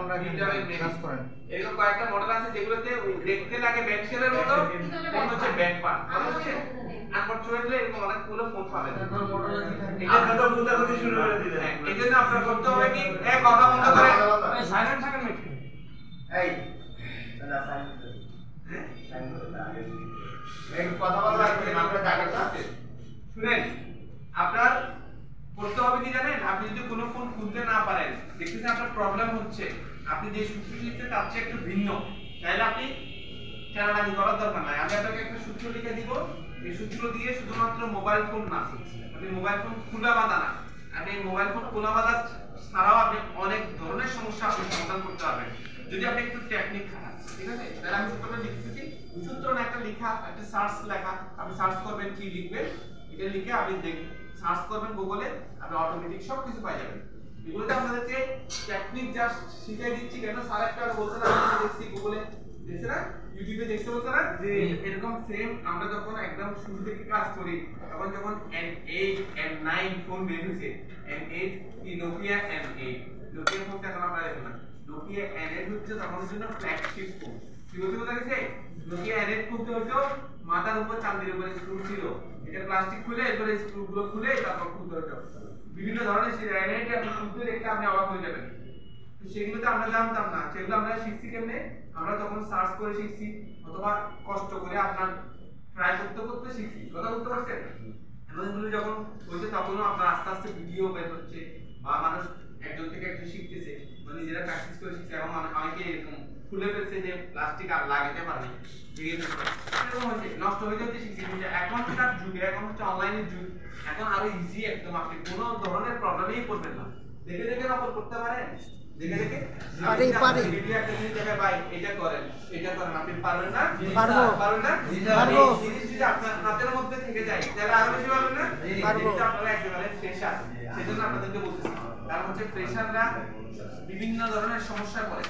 এরকম কয়েকটা মডেল আছে যেগুলোতে দেখতে লাগে ব্যাক শেলের মতো, ফোন হচ্ছে ব্যাক পার্ট। কথা হচ্ছে আনফরচুনেটলি এরকম অনেকগুলো ফোন পাবেন। আপনি তো বুঝাবুঝি শুরু করে দিলেন। এই জন্য আপনার করতে হবে কি, এক কথা বন্ধ করে সাইলেন্ট থাকেন নাকি? এই না সাইলেন্ট এই কথা বলা লাগবে না, আমরা জায়গা আছে। শুনেন, আপনার করতে হবে কি জানেন, আপনি যদি কোনো ফোন খুলতে না পারেন, দেখতেছেন আপনার প্রবলেম হচ্ছে, আপনি যে সূত্র লিখতে তার চেয়ে একটু ভিন্ন, তাহলে আপনি টানাটানি করার দরকার নাই। আমি আপনাকে একটা সূত্র লিখে দিব, এই সূত্র দিয়ে শুধুমাত্র মোবাইল ফোন না, আপনি মোবাইল ফোন খোলা বাঁধা না, আপনি মোবাইল ফোন খোলা বাঁধা ছাড়াও আপনি অনেক ধরনের সমস্যা আপনি সমাধান করতে পারবেন যদি আপনি একটু টেকনিক খান। ঠিক আছে? তাহলে আমি সূত্রটা লিখতেছি, সূত্র না একটা লেখা, একটা সার্চ লেখা, আপনি সার্চ করবেন, কি লিখবেন এটা লিখে আপনি সার্চ করবেন গুগলে, আপনি অটোমেটিক সব কিছু পাই যাবেন। এগুলোতে আপনাদেরকে টেকনিক জাস্ট শিখিয়ে দিচ্ছি, কেন স্যার একটা বলতে না, আমি দেখছি গুগলে দেখছেন না, ইউটিউবে দেখতে বলতে না, এরকম সেম আমরা যখন একদম শুরু থেকে কাজ করি, তখন যখন N8 N9 ফোন বের হয়েছে, N8 কি নোকিয়া N8, নোকিয়া ফোনটা এখন আপনারা দেখুন না, নোকিয়া N8 হচ্ছে তখন জন্য ফ্ল্যাগশিপ ফোন। কি বলতে বোঝা গেছে? নোকিয়া N8 খুলতে হতো মাথার উপর চাঁদের উপরে স্ক্রু ছিল, এটা প্লাস্টিক খুলে এরপরে স্ক্রুগুলো খুলে তারপর খুলতে হতো। বিভিন্ন ধরনের N8 আপনি খুলতে দেখতে আপনি অবাক হয়ে যাবেন। তো সেগুলো তো আমরা জানতাম না, সেগুলো আমরা শিখছি কেমনে, আমরা তখন সার্চ করে শিখছি অথবা কষ্ট করে আপনার ট্রাই করতে করতে শিখছি। কথা বলতে পারছেন? এগুলো যখন হইছে তখনও আপনার আস্তে আস্তে ভিডিও বের হচ্ছে বা মানুষ একজন থেকে একজন শিখতেছে, মানে নিজেরা প্র্যাকটিস করে শিখছে, এবং অনেকে এরকম খুলে ফেলছে যে প্লাস্টিক আর লাগাতে পারেনি, ভেঙে ফেলছে, এরকম হয়েছে, নষ্ট হয়ে যেতে শিখছে। এখনকার যুগে, এখন হচ্ছে অনলাইনের যুগ, এখন আরো ইজি, একদম আপনি কোনো ধরনের প্রবলেমেই পড়বেন না, দেখে দেখে নকল করতে পারেন, দেখে দেখে পারে। ভিডিও একটা জিনিস দেখে ভাই এটা করেন, এটা করেন, আপনি পারবেন না? পারবেন না? পারবো। এই জিনিস যদি আপনার হাতের মধ্যে থেকে যায় তাহলে আরো বেশি পারবেন না? পারবো। আপনারা একেবারে ফ্রেশার, সেজন্য আপনাদেরকে বলতেছি, কারণ হচ্ছে ফ্রেশাররা বিভিন্ন ধরনের সমস্যা করে,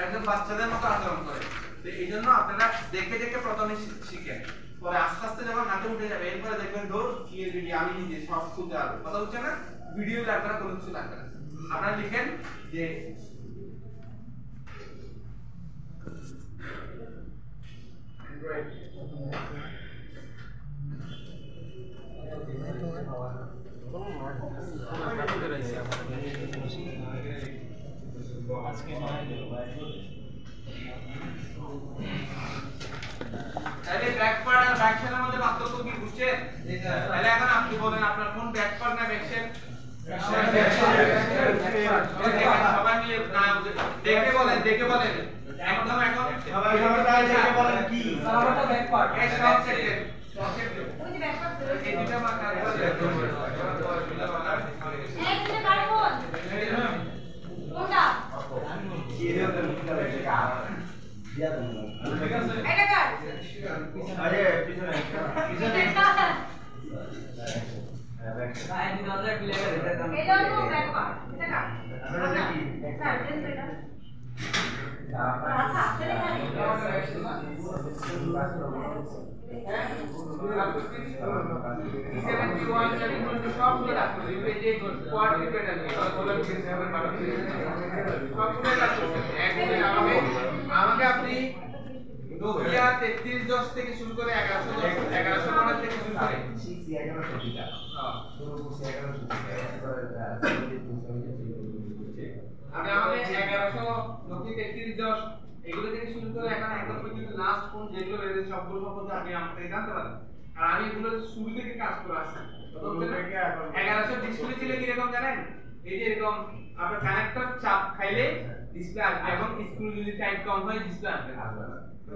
একদম বাচ্চাদের মতো আচরণ করে। তো এই জন্য আপনারা দেখে দেখে প্রথমে শিখেন, পরে আস্তে আস্তে যখন হাতে উঠে যাবে, এরপরে দেখবেন ধর কি ভিডিও আমি নিজে সব খুঁজে আলো। কথা হচ্ছে না? ভিডিও লাগবে না, কোনো কিছু লাগবে না, আপনারা লিখেন যে তাহলে ব্যাক পার্ট আর ব্যাক শেলের মধ্যে পার্থক্য কি বুঝছেন? তাহলে এখন আপনি বলেন আপনার কোন ব্যাক পার্ট না ব্যাক শেল? সবাই মিলে দেখে বলেন, দেখে বলেন একদম, এখন সবাই দেখে বলেন কি? আমারটা ব্যাক পার্ট। এই সব সেকেন্ড ওই যে ব্যাক পার্ট এই দুটো মার্ক আর এই যে কার্বন কোনটা? এটা কার? আরে পিছনে এটা কার? এটা তো ব্যাক পার্ট এটা কাট এটা কি স্যার দেন তো এটা আচ্ছা সেটা নেই সবগুলো রাখতে হবে এই যে কোয়াড্রিপেড আছে বলে সবগুলো রাখতে হবে আমাকে আপনি নোকিয়া 3310 থেকে শুরু করে 1100 মডেল থেকে শুরু করে 1100 দিটা হ্যাঁ পুরো 1100 আমি আমাকে 1100 নোকিয়া 3310 এগুলো থেকে শুরু করে এখন একদম পর্যন্ত লাস্ট কোন যেগুলো রয়েছে সবগুলো সম্বন্ধে আপনি আমার থেকে জানতে পারেন আর আমি এগুলো শুরু থেকে কাজ করে আসছি তো 1100 ডিসপ্লে ছিল কি রকম জানেন এই যে এরকম আপনার কানেক্টর চাপ খাইলে ডিসপ্লে আসবে এবং স্ক্রু যদি টাইট কম হয় ডিসপ্লে আসবে না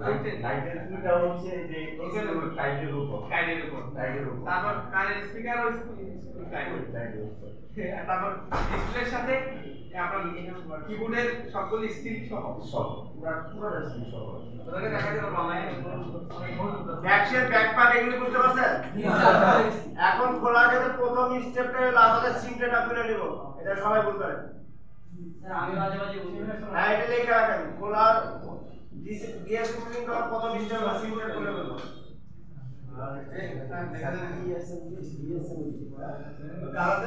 লাইটের কিটা হচ্ছে যে টাইটের উপর তারপর কানের স্পিকার ও টাইটের উপর তারপর ডিসপ্লের সাথে আপনার কিবোর্ডের সকল স্টিল সহ পুরো স্টিল সহ ওটাকে দেখা যাবে অনলাইনে ব্যাকশেপ ব্যাক পার্ট এগুলো বুঝতে পারছেন এখন খোলা গেলে প্রথম স্টেপটা হলো আমাদের সিমটা খুলে নিব এটা সবাই বুঝতে পারে স্যার আমি মাঝে মাঝে বুঝি না হ্যাঁ এটা লেখা রাখেন খোলার ডিএস কুলিং করার প্রথম স্টেপ হলো সিমটা খুলে নেব কারণ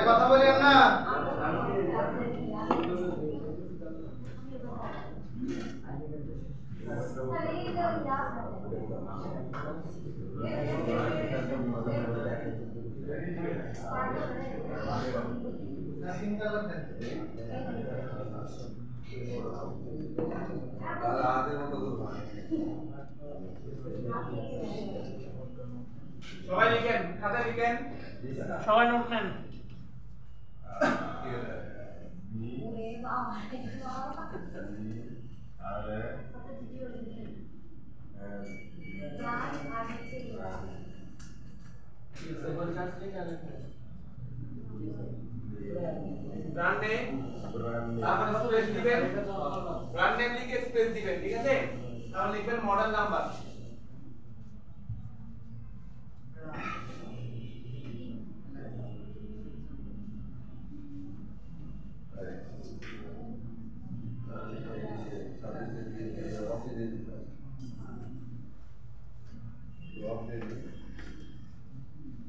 কথা বলেন না সবাই লিখেন খাতায় লিখেন সবাই নোট নেন ব্র্যান্ড নেম তারপরে স্পেস দিবেন ব্র্যান্ড নেম লিখে স্পেস দিবেন ঠিক আছে তারপর লিখবেন মডেল নাম্বার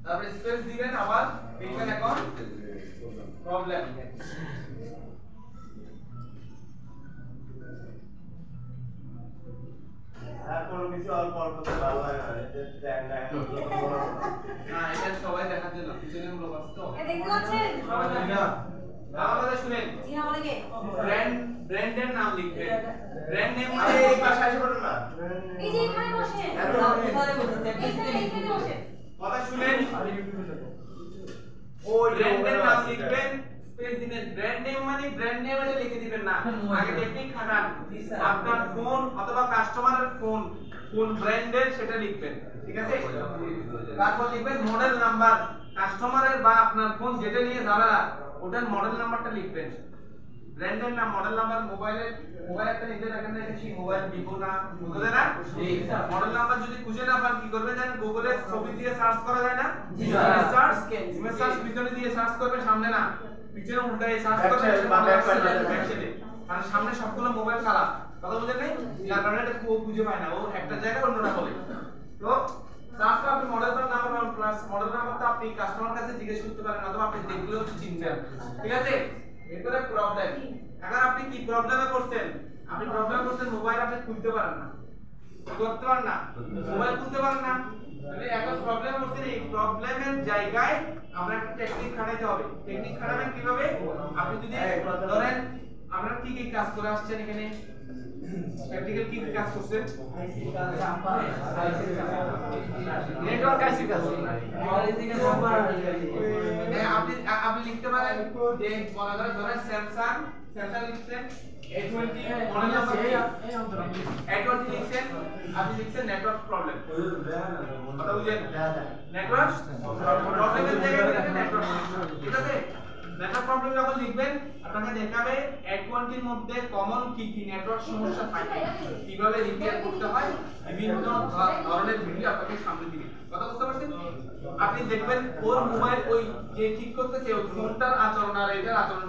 তারপরে স্পেস দিবেন আবার লিখবেন এখন প্রবলেম কোনো কিছু অল্প অল্প তো ভালো হয় না না এটা সবাই দেখার জন্য পিছনে হলো বাস্তব দেখতে পাচ্ছেন সবাই দেখেন আমাদের শুনেন জি আমাদের কে ব্র্যান্ডের নাম লিখবেন ব্র্যান্ড নেম আরে এই পাশে আসে পড়ুন না এই যে এখানে বসে এইখানে বসে কথা শুনেন ওই ব্র্যান্ডের নাম লিখবেন স্পেস দিবেন ব্র্যান্ড নেম মানে ব্র্যান্ড নেম এটা লিখে দিবেন না আগে টেকনিক খাটান আপনার ফোন অথবা কাস্টমারের ফোন কোন ব্র্যান্ডের সেটা লিখবেন ঠিক আছে তারপর লিখবেন মডেল নাম্বার কাস্টমারের বা আপনার ফোন যেটা নিয়ে ঝামেলা ওটার মডেল নাম্বারটা লিখবেন ব্র্যান্ডের নাম মডেল নাম্বার মোবাইল একটা লিখে রাখেন না সেই মোবাইল ভিভো না বুঝলে না মডেল নাম্বার যদি খুঁজে না পান কি করবেন জানেন গুগলে ছবি দিয়ে সার্চ করা যায় না ইমেজ সার্চ পিছনে দিয়ে সার্চ করবেন সামনে না পিছনে উল্টায় সার্চ করবেন ব্যাকসাইডে কারণ সামনে সবগুলো মোবাইল কালা কথা বুঝেন নাই যার কারণে এটা খুব বুঝে পায় না ও একটা জায়গায় অন্যটা বলে তো সার্চটা আপনি মডেল নাম্বার প্লাস মডেল নাম্বারটা আপনি কাস্টমার কাছে জিজ্ঞেস করতে পারেন অথবা আপনি দেখলেও চিনবেন ঠিক আছে এরপরে প্রবলেম এখন আপনি কি প্রবলেমে পড়ছেন আপনি প্রবলেম করছেন মোবাইল আপনি খুলতে পারেন না করতে পারেন না মোবাইল খুলতে পারেন না তাহলে এখন প্রবলেম হচ্ছে এই প্রবলেমের জায়গায় আমরা একটা টেকনিক খাটাইতে হবে টেকনিক খাটাবেন কিভাবে আপনি যদি ধরেন আপনারা কি কি কাজ করে আসছেন এখানে প্র্যাকটিক্যাল কি কাজ করছেন নেটওয়ার্ক আইসি কাজ আপনি লিখতে পারেন যে মনে করেন ধরেন স্যামসাং লিখছেন A20 মডেল নাম্বার A20 লিখছেন আপনি লিখছেন নেটওয়ার্ক প্রবলেম কথা বুঝেন নেটওয়ার্ক প্রবলেমের জায়গায় লিখবেন নেটওয়ার্ক ঠিক আছে নেটওয়ার্ক প্রবলেম যখন লিখবেন আপনাকে দেখাবে A20 এর মধ্যে কমন কি কি নেটওয়ার্ক সমস্যা থাকে কিভাবে রিপেয়ার করতে হয় বিভিন্ন ধরনের ভিডিও আপনাকে সামনে দিবে কথা বুঝতে পারছেন আপনি দেখবেন ওর মোবাইল ওই যে ঠিক করতেছে ওই ফোনটার আচরণ আর এটার আচরণ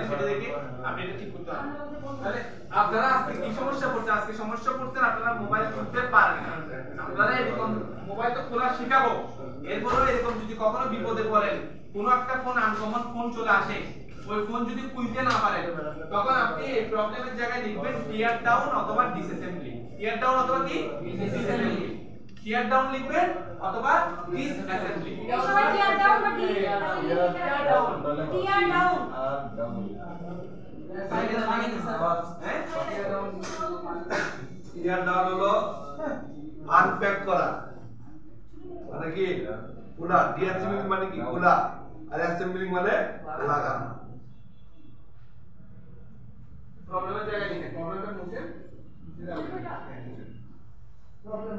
সেটা দেখে আপনি এটা ঠিক করতে পারবেন তাহলে আপনারা আজকে কি সমস্যা পড়ছে আজকে সমস্যা পড়ছেন আপনারা মোবাইল খুলতে পারেন না আপনারা এরকম মোবাইল তো খোলা শেখাবো এরপরও এরকম যদি কখনো বিপদে পড়েন কোনো একটা ফোন আনকমন ফোন চলে আসে ওই ফোন যদি খুলতে না পারেন তখন আপনি এই প্রবলেমের জায়গায় লিখবেন টিয়ার ডাউন অথবা ডিসঅ্যাসেম্বলি টিয়ার ডাউন অথবা কি ডিসঅ্যাসেম্বলি টিয়ার ডাউন লিখবেন অথবা ডিসঅ্যাসেম্বলি টিয়ার ডাউন বা টিয়ার ডাউন টিয়ার ডাউন হলো আনপ্যাক করা মানে কি খোলা ডিঅ্যাসেম্বলিং মানে কি খোলা আর অ্যাসেম্বলিং মানে লাগানো প্রবলেমের জায়গায় লিখেন প্রবলেমটা মুছে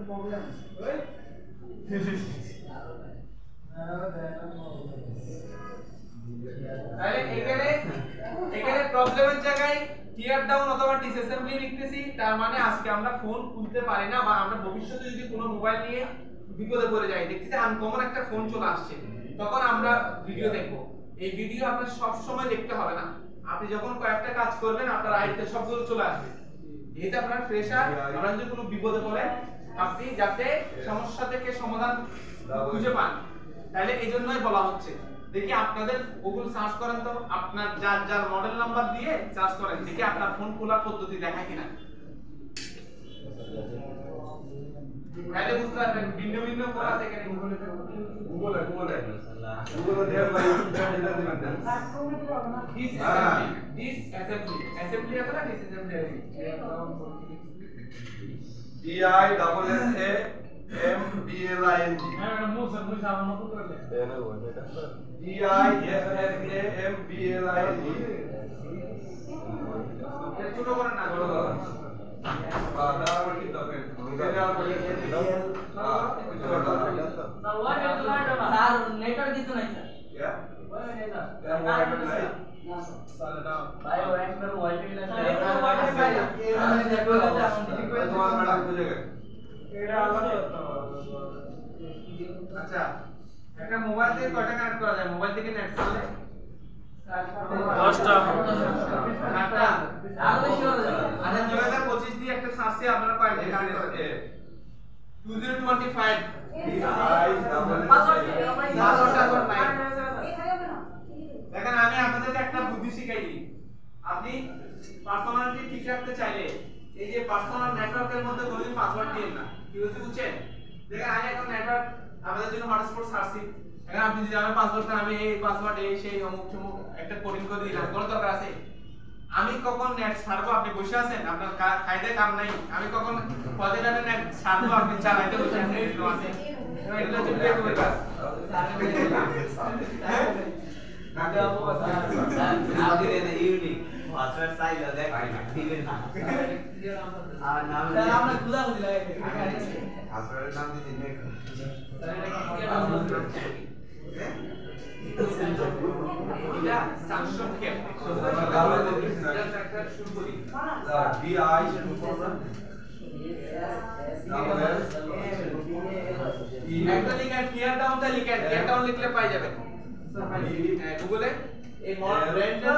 প্রবলেম ওই তাহলে এখানে প্রবলেমের জায়গায় টিয়ার ডাউন অথবা ডিসঅ্যাসেম্বলি লিখতেছি তার মানে আজকে আমরা ফোন খুলতে পারি না বা আমরা ভবিষ্যতে যদি কোনো মোবাইল নিয়ে বিপদে পড়ে যাই দেখতেছি আনকমন একটা ফোন চলে আসছে তখন আমরা ভিডিও দেখব এই ভিডিও আপনার সব সময় দেখতে হবে না আপনি যখন কয়েকটা কাজ করবেন আপনার আইতে সবগুলো চলে আসবে যেহেতু আপনার ফ্রেশার আমরা যদি কোনো বিপদে পড়েন আপনি যাতে সমস্যা থেকে সমাধান খুঁজে পান তাহলে এই জন্যই বলা হচ্ছে দেখি আপনাদের গুগল সার্চ করেন তো আপনার যার মডেল নাম্বার দিয়ে সার্চ করেন দেখি আপনার ফোন খোলার পদ্ধতি দেখায় কিনা তাহলে বুঝতে পারবেন ভিন্ন ভিন্ন ফোন আছে এখানে গুগলে দেব ভাই ডিসঅ্যাসেম্বলি অ্যাসেম্বলি আছে না ডিসঅ্যাসেম্বলি DISSAMBLING ছোট করে না আচ্ছা একটা মোবাইল থেকে কয়টা কানেক্ট করা যায় মোবাইল থেকে নেট চলে 10টা 8টা আচ্ছা 2025 দিয়ে একটা সার্চে আপনারা কয়টা কানেক্ট করেন 2025 দেখেন আমি আপনাদেরকে একটা বুদ্ধি শিখাই দিই আপনি পার্সোনালিটি ঠিক রাখতে চাইলে এই যে পার্সোনাল নেটওয়ার্কের মধ্যে কোনোদিন পাসওয়ার্ড দিন না কি হচ্ছে বুঝছেন দেখেন আমি এখন নেটওয়ার্ক আমাদের জন্য হটস্পট সার্চি এখন আপনি যদি আমার পাসওয়ার্ডটা আমি এই পাসওয়ার্ড এই সেই অমুক চমুক একটা কোডিং করে দিলাম কোনো দরকার আছে আমি কখন নেট ছাড়বো আপনি বসে আছেন আপনার খাইতে কাম নাই আমি কখন পদে কাটে নেট ছাড়বো আপনি চালাইতে বসে আছেন এগুলো আছে এগুলো হচ্ছে ব্রেক হয়ে গেছে নাকি আপু আগে রে ইউনিক পাসওয়ার্ড চাইলা দেখ দিবেন না আর নাম আমরা খুদা খুদি লাগাই পাসওয়ার্ডের নাম দিতে নেই এটা সাকশন ক্যাপ শুরু করি DI শুরু করব গুগলে লিখেন টিয়ারটাউন লিখলে পাই যাবেন গুগলে এই মডেল ব্র্যান্ডের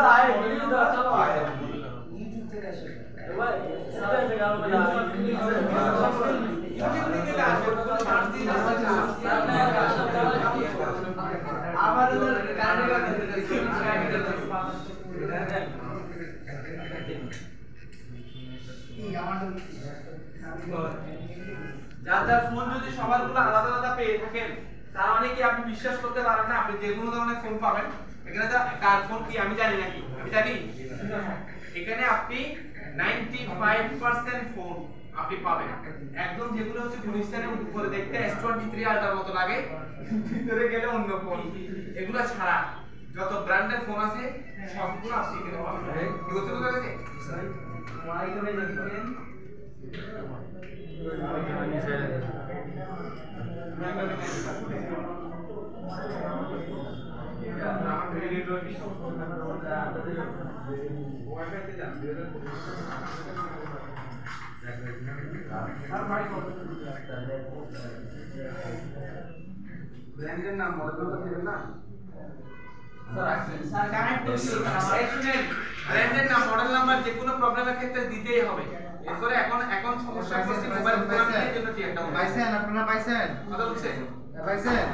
যার ফোন যদি সবার গুলো আলাদা আলাদা পেয়ে থাকেন তার মানে কি আপনি বিশ্বাস করতে পারেন না আপনি যে কোনো ধরনের ফোন পাবেন এখানে তো কার ফোন কি আমি জানি নাকি আমি জানি এখানে আপনি 95% ফোন আপনি পাবেন একদম যেগুলো হচ্ছে গুলিস্তানের উপরে দেখতে S23 আলট্রার মতো লাগে ভিতরে গেলে অন্য ফোন এগুলো ছাড়া যত ব্র্যান্ডের ফোন আছে সবগুলো আপনি এখানে পাবেন কি বলতে বুঝা গেছে এখানে দেখবেন ব্র্যান্ডের নাম মডেল দিবেন না স্যার কানেক্ট করছি শুনেন ব্র্যান্ডের নাম মডেল নাম্বার যে কোনো প্রবলেমের ক্ষেত্রে দিতেই হবে এরপরে এখন সমস্যা হচ্ছে মোবাইল ফোনের জন্য কি একটা পাইছেন আপনারা পাইছেন কথা বলছেন পাইছেন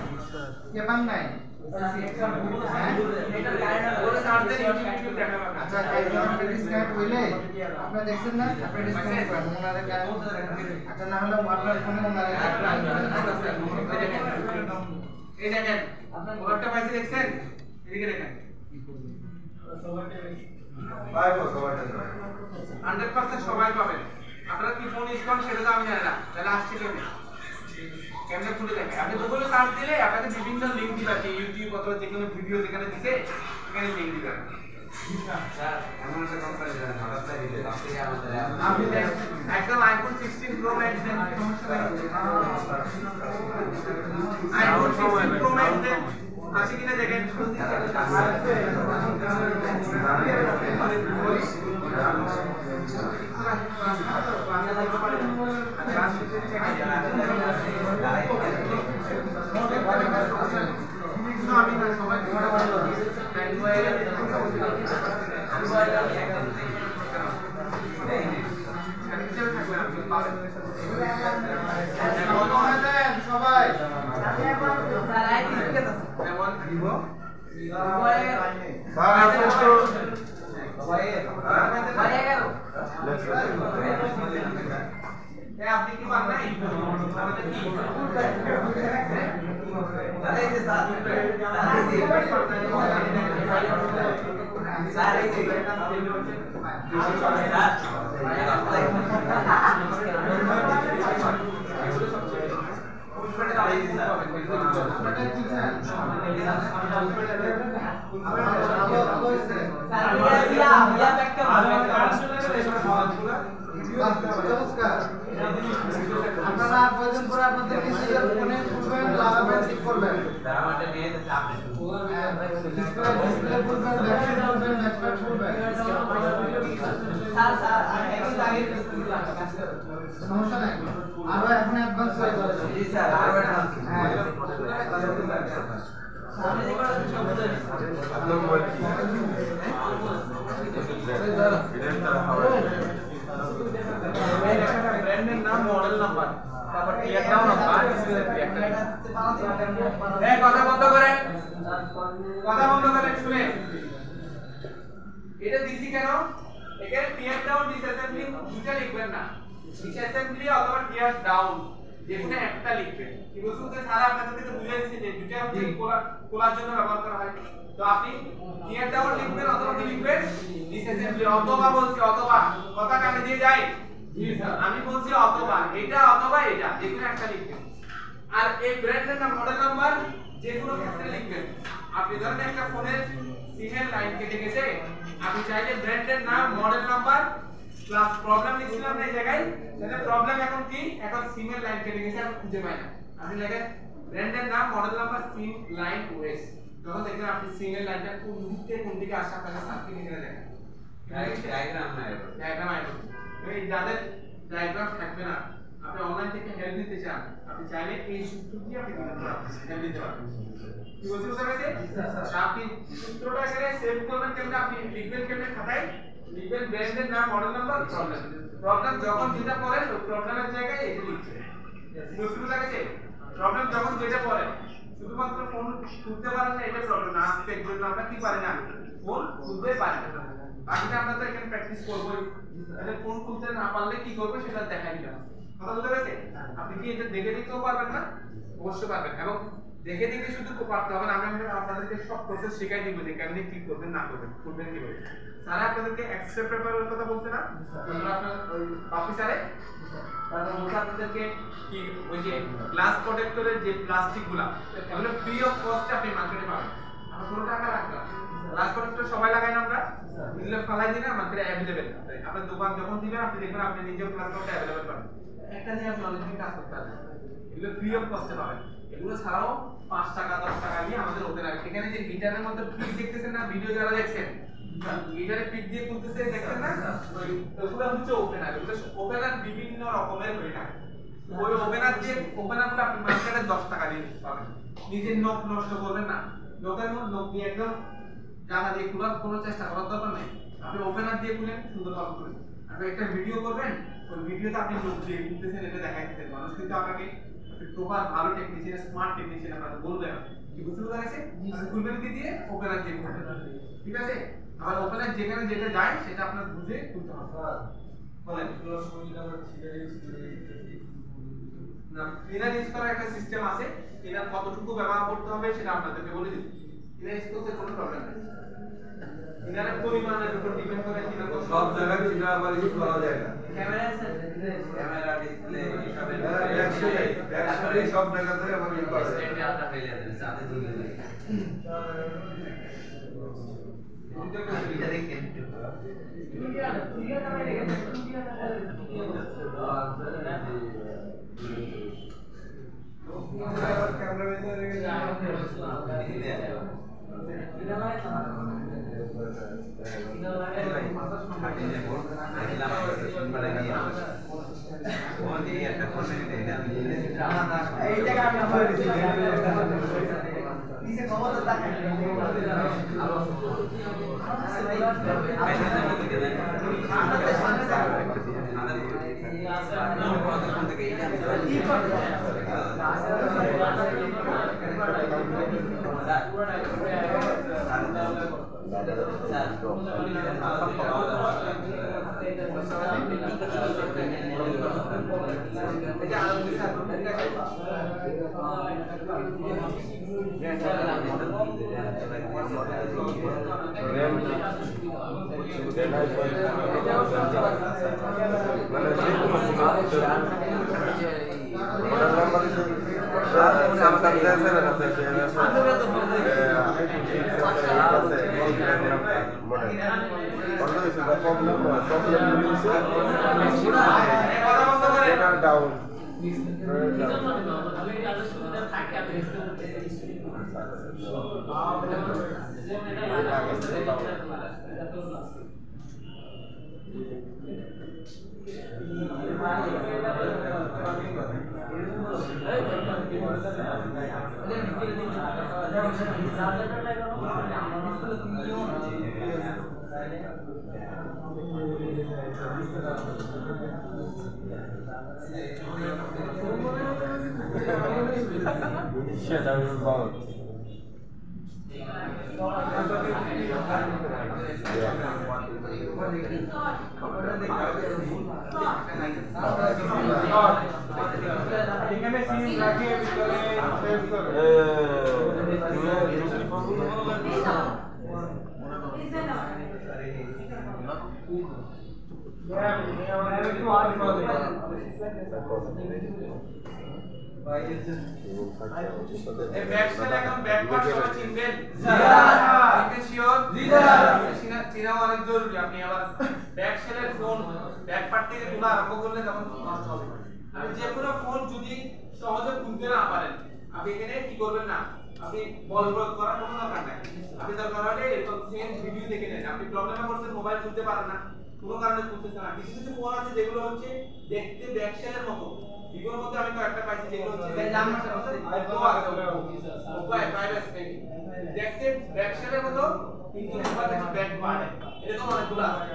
কে পান নাই আচ্ছা কাইজন ডিসকাউন্ট হইলে আপনি দেখছেন না আপনি ডিসকাউন্ট করেন ওনারে আচ্ছা না হলে আপনার ফোনে ওনারে এই দেখেন আপনার মোবাইলটা পাইছে দেখছেন এদিকে দেখেন পাইবো সবাইটা 100% সবাই পাবেন আপনারা কি ফোন ইউজ করেন সেটা তো আমি জানি না তাহলে আসছে কেমনে খুলে দেখেন আপনি গুগলে সার্চ দিলে আপনাদের বিভিন্ন লিংক দিবে আছে ইউটিউব অথবা যে কোনো ভিডিও যেখানে দিছে সেখানে লিংক দিবে স্যার এমন একটা কোম্পানি জানেন হঠাৎ করে দিলে আপনি একদম আইফোন 16 প্রো ম্যাক্স দেন সমস্যা নেই আইফোন 16 প্রো ম্যাক্স দেন আসে কিনা দেখেন আমি না সবাই সবাই আপনি কি পান নাই আপনারা প্রয়োজন করে আপনাদের নিজেদের ফোনে খুলবেন লাগাবেন ঠিক করবেন ডিসপ্লে খুলবেন ব্যাকসাইড খুলবেন ব্যাকসাইড খুলবেন সমস্যা নাই আরো এখন অ্যাডভান্স হয়ে যাবে জি স্যার আরো অ্যাডভান্স ব্র্যান্ডের নাম মডেল নাম্বার তারপর টিয়ারটাউন নাম্বার ডিসপ্লে এই কথা বন্ধ করেন শুনেন এটা দিছি কেন এখানে টিয়ারটাউন ডিসঅ্যাসেম্বলি দুটো লিখবেন না ডিসঅ্যাসেম্বলি অথবা টিয়ার ডাউন যে কোনো একটা লিখবেন কি বলছেন যে সারা আপনাদের তো বুঝিয়ে দিয়েছি যে দুটো হচ্ছে কোলার জন্য ব্যবহার করা হয় তো আপনি টিয়ার ডাউন লিখবেন অথবা কি লিখবেন ডিসঅ্যাসেম্বলি অথবা বলছি অথবা কথা কানে দিয়ে যায় আমি বলছি অথবা এটা অথবা এটা যে কোনো একটা লিখবেন আর এই ব্র্যান্ডের নাম মডেল নাম্বার যে কোনো ক্ষেত্রে লিখবেন আপনি ধরেন একটা ফোনের সিমের লাইন কেটে গেছে আপনি চাইলে ব্র্যান্ডের নাম মডেল নাম্বার প্লাস প্রবলেম লিখছিলাম এই জায়গায় তাহলে প্রবলেম এখন কি এখন সিমের লাইন কেটে গেছে এখন খুঁজে পাই না আপনি লেখেন ব্র্যান্ডের নাম মডেল নাম্বার সিম লাইন ওএস যখন দেখবেন আপনি সিমের লাইনটা কোন দিকে আসে আপনারা সার্কিট এখানে দেখেন ডায়াগ্রাম আইবে এই যাদের ডায়াগ্রাম থাকবে না আপনি অনলাইন থেকে হেল্প নিতে চান, আপনি চাইলে এই সূত্র দিয়ে আপনি হেল্প নিতে পারবেন। কি বলছি বুঝতে পেরেছেন? আপনি সূত্রটা এখানে সেভ করবেন কেমনে, আপনি লিখবেন কেমনে খাতায়, লিখবেন ব্র্যান্ডের নাম, মডেল নাম্বার, প্রবলেম যখন যেটা পড়ে ওই প্রবলেমের জায়গায় এটা লিখবেন। বুঝতে পেরেছে? প্রবলেম যখন যেটা পড়ে, শুধুমাত্র ফোন তুলতে পারেন না এটা প্রবলেম না, আজকের জন্য আমরা কি পারি না, ফোন তুলতে পারি না। বাকিটা আমরা তো এখানে প্র্যাকটিস করবই। তাহলে ফোন তুলতে না পারলে কি করবে সেটা দেখাই দিলাম। কথা বুঝতে পেরেছেন? আপনি কি এটা দেখে দিতেও পারবেন না? অবশ্যই পারবেন। এবং দেখে দেখে শুধু পারতে হবে না, আমি আপনাদেরকে সব প্রসেস শেখাই দিব যে কেমনে কি করবেন না করবেন, করবেন কি করবেন। স্যার আপনাদেরকে অ্যাকসেপ্ট পেপারের কথা বলতে না, তোমরা আপনার ওই বাপি স্যারে তারপর বলতে আপনাদেরকে কি ওই যে গ্লাস প্রোটেক্টরের যে প্লাস্টিকগুলা এগুলো ফ্রি অফ কস্টে আপনি মার্কেটে পাবেন। আমরা কোনো টাকা রাখবেন না। গ্লাস প্রোটেক্টর সবাই লাগাই না আমরা, এগুলো ফালাই দিই না, মার্কেটে অ্যাভেলেবেল। আপনার দোকান যখন দিবেন আপনি দেখবেন আপনি নিজেও গ্লাস প্রোটেক্টর অ্যাভেলেবল পাবেন। একটা দিয়ে আপনি অনেকদিন কাজ করতে পারবেন। এগুলো ফ্রি অফ কস্টে পাবেন। এগুলো ছাড়াও 5 টাকা 10 টাকা দিয়ে আমাদের ওপেন আছে। এখানে যে গিটারের মধ্যে পিক দেখতেছেন না, ভিডিও যারা দেখছেন গিটারে পিক দিয়ে তুলতেছে দেখছেন না, ওগুলো হচ্ছে ওপেনার। এগুলো ওপেনার বিভিন্ন রকমের হয়ে থাকে। ওই ওপেনার দিয়ে ওপেনারগুলো আপনি মার্কেটে 10 টাকা দিয়ে পাবেন। নিজের নখ নষ্ট করবেন না, নখের মধ্যে নখ দিয়ে একদম জানা দিয়ে খোলার কোনো চেষ্টা করার দরকার নেই। আপনি ওপেনার দিয়ে খুলেন, সুন্দরভাবে খুলেন। আপনি একটা ভিডিও করবেন, ওই ভিডিওতে আপনি নখ দিয়ে খুলতেছেন, এটা দেখাইতেছেন। মানুষ কিন্তু আপনাকে প্রপার ভালো টেকনিশিয়ান, স্মার্ট টেকনিশিয়ান আপনাকে বলবে কি বুঝতে পেরেছে? আপনি খুলবেন কি দিয়ে, ওপেনার দিয়ে খুলবেন। ঠিক আছে? আবার ওপেনার যেখানে যেটা যায় সেটা আপনার বুঝে খুলতে হবে। বলেন না, ইনার ইউজ করার একটা সিস্টেম আছে। ইনার কতটুকু ব্যবহার করতে হবে সেটা আপনাদেরকে বলে দিই। ইনার ইউজ করতে কোনো প্রবলেম নেই। ইনারের পরিমাণের উপর ডিপেন্ড করে ইনার সব জায়গায় চিনা আবার ইউজ করা যায় না। ক্যামেরা আছে, ক্যামেরা ডিসপ্লে এসবের ব্যাকসাইডে সব জায়গাতে আবার ইউজ করা যায়। স্ট্যান্ডে আলাদা হয়ে যাবে, সাথে দুটো নেই। এটা দেখেন মোবাইল খুলতে পারেন না, কোনো কারণে খুলতে না। কিছু কিছু ফোন আছে যেগুলো হচ্ছে দেখতে ব্যাকশেলের মতো, ভিভোর মধ্যে আমি তো একটা পাইছি যেগুলো হচ্ছে Oppo A5s নাকি দেখতে ব্যাক শেপের মতো কিন্তু এবার দেখি ব্যাক পার্ট এরকম অনেকগুলো আছে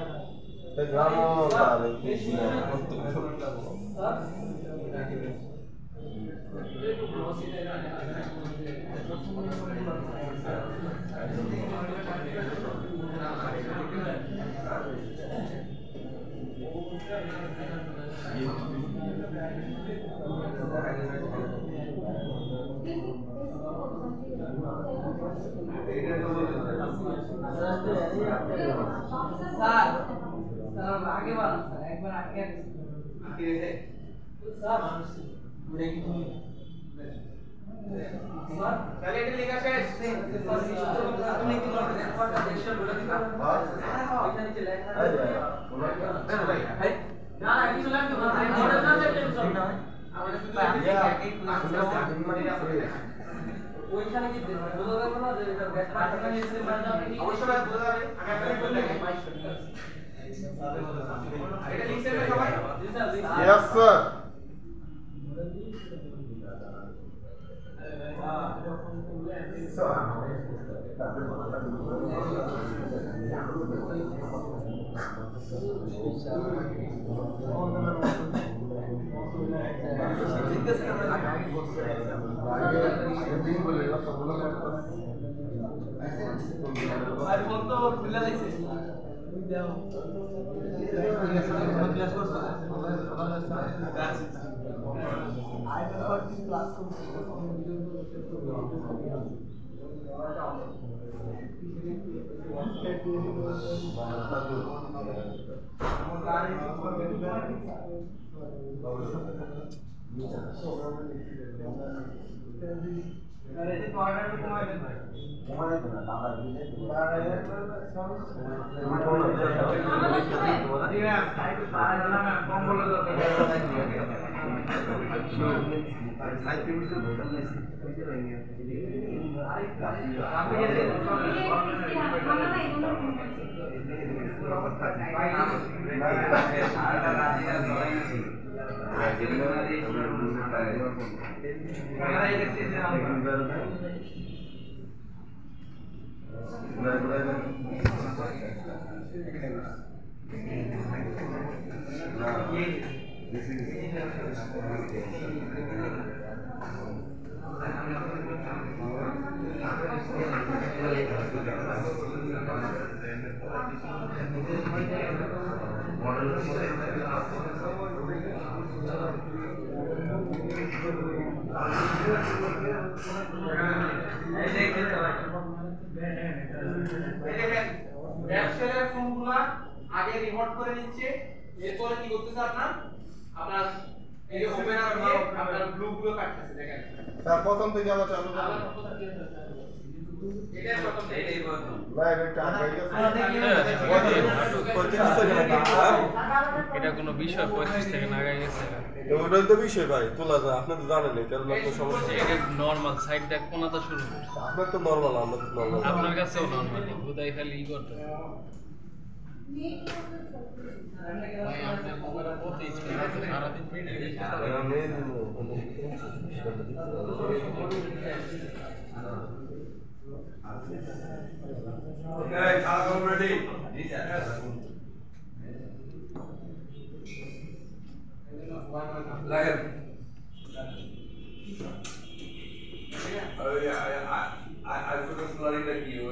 आगे वाला एक बार आगे তাহলে এটা লেখা শেষ আপনি কি বলতে দেখছেন বলে দিন এটা নিচে লেখা না না কিছু লাগবে না মডেল না দেখলে চলবে আমাদের শুধু ওইখানে কি বোঝা যাবে না যে এটা ব্যাক পার্টটা নিচে মানে যাবে কি অবশ্যই বোঝা যাবে আমি একটা বলে দেখাই এটা লিখছেন না সবাই यस सर আইফোন তো খুলে দিয়েছে ক্লাস করছ আইফোন ক্লাস করছ अरे ये कॉर्नर में घुमा दे भाई घुमा दे ना दादा जी ने ব্যাকশেলের ফোনগুলো আগে রিমোট করে নিচ্ছে এরপরে কি করতেছে আপনার এই যে ওপেনার দিয়ে আপনার ব্লু গুলো কাটতেছে দেখেন স্যার প্রথম থেকে আবার চালু করুন এটা প্রথম এইটাই প্রথম লাইভ একটা এটা কোনো বিষয় 35 থেকে আগে গেছে ওটাই তো বিষয় ভাই তোলা যায় আপনি তো জানেন না কারণ আপনার সমস্যা এটা নরমাল সাইড দেখ কোনাটা শুরু করছে আপনার তো নরমাল আমরা তো নরমাল আপনার কাছেও নরমাল বুদাই খালি ই করতে ভাই আপনার মোবাইলে কত স্পিড আছে সারাদিন এই খাওয়া রেডি জি স্যার লাগেন I forgot to learn that you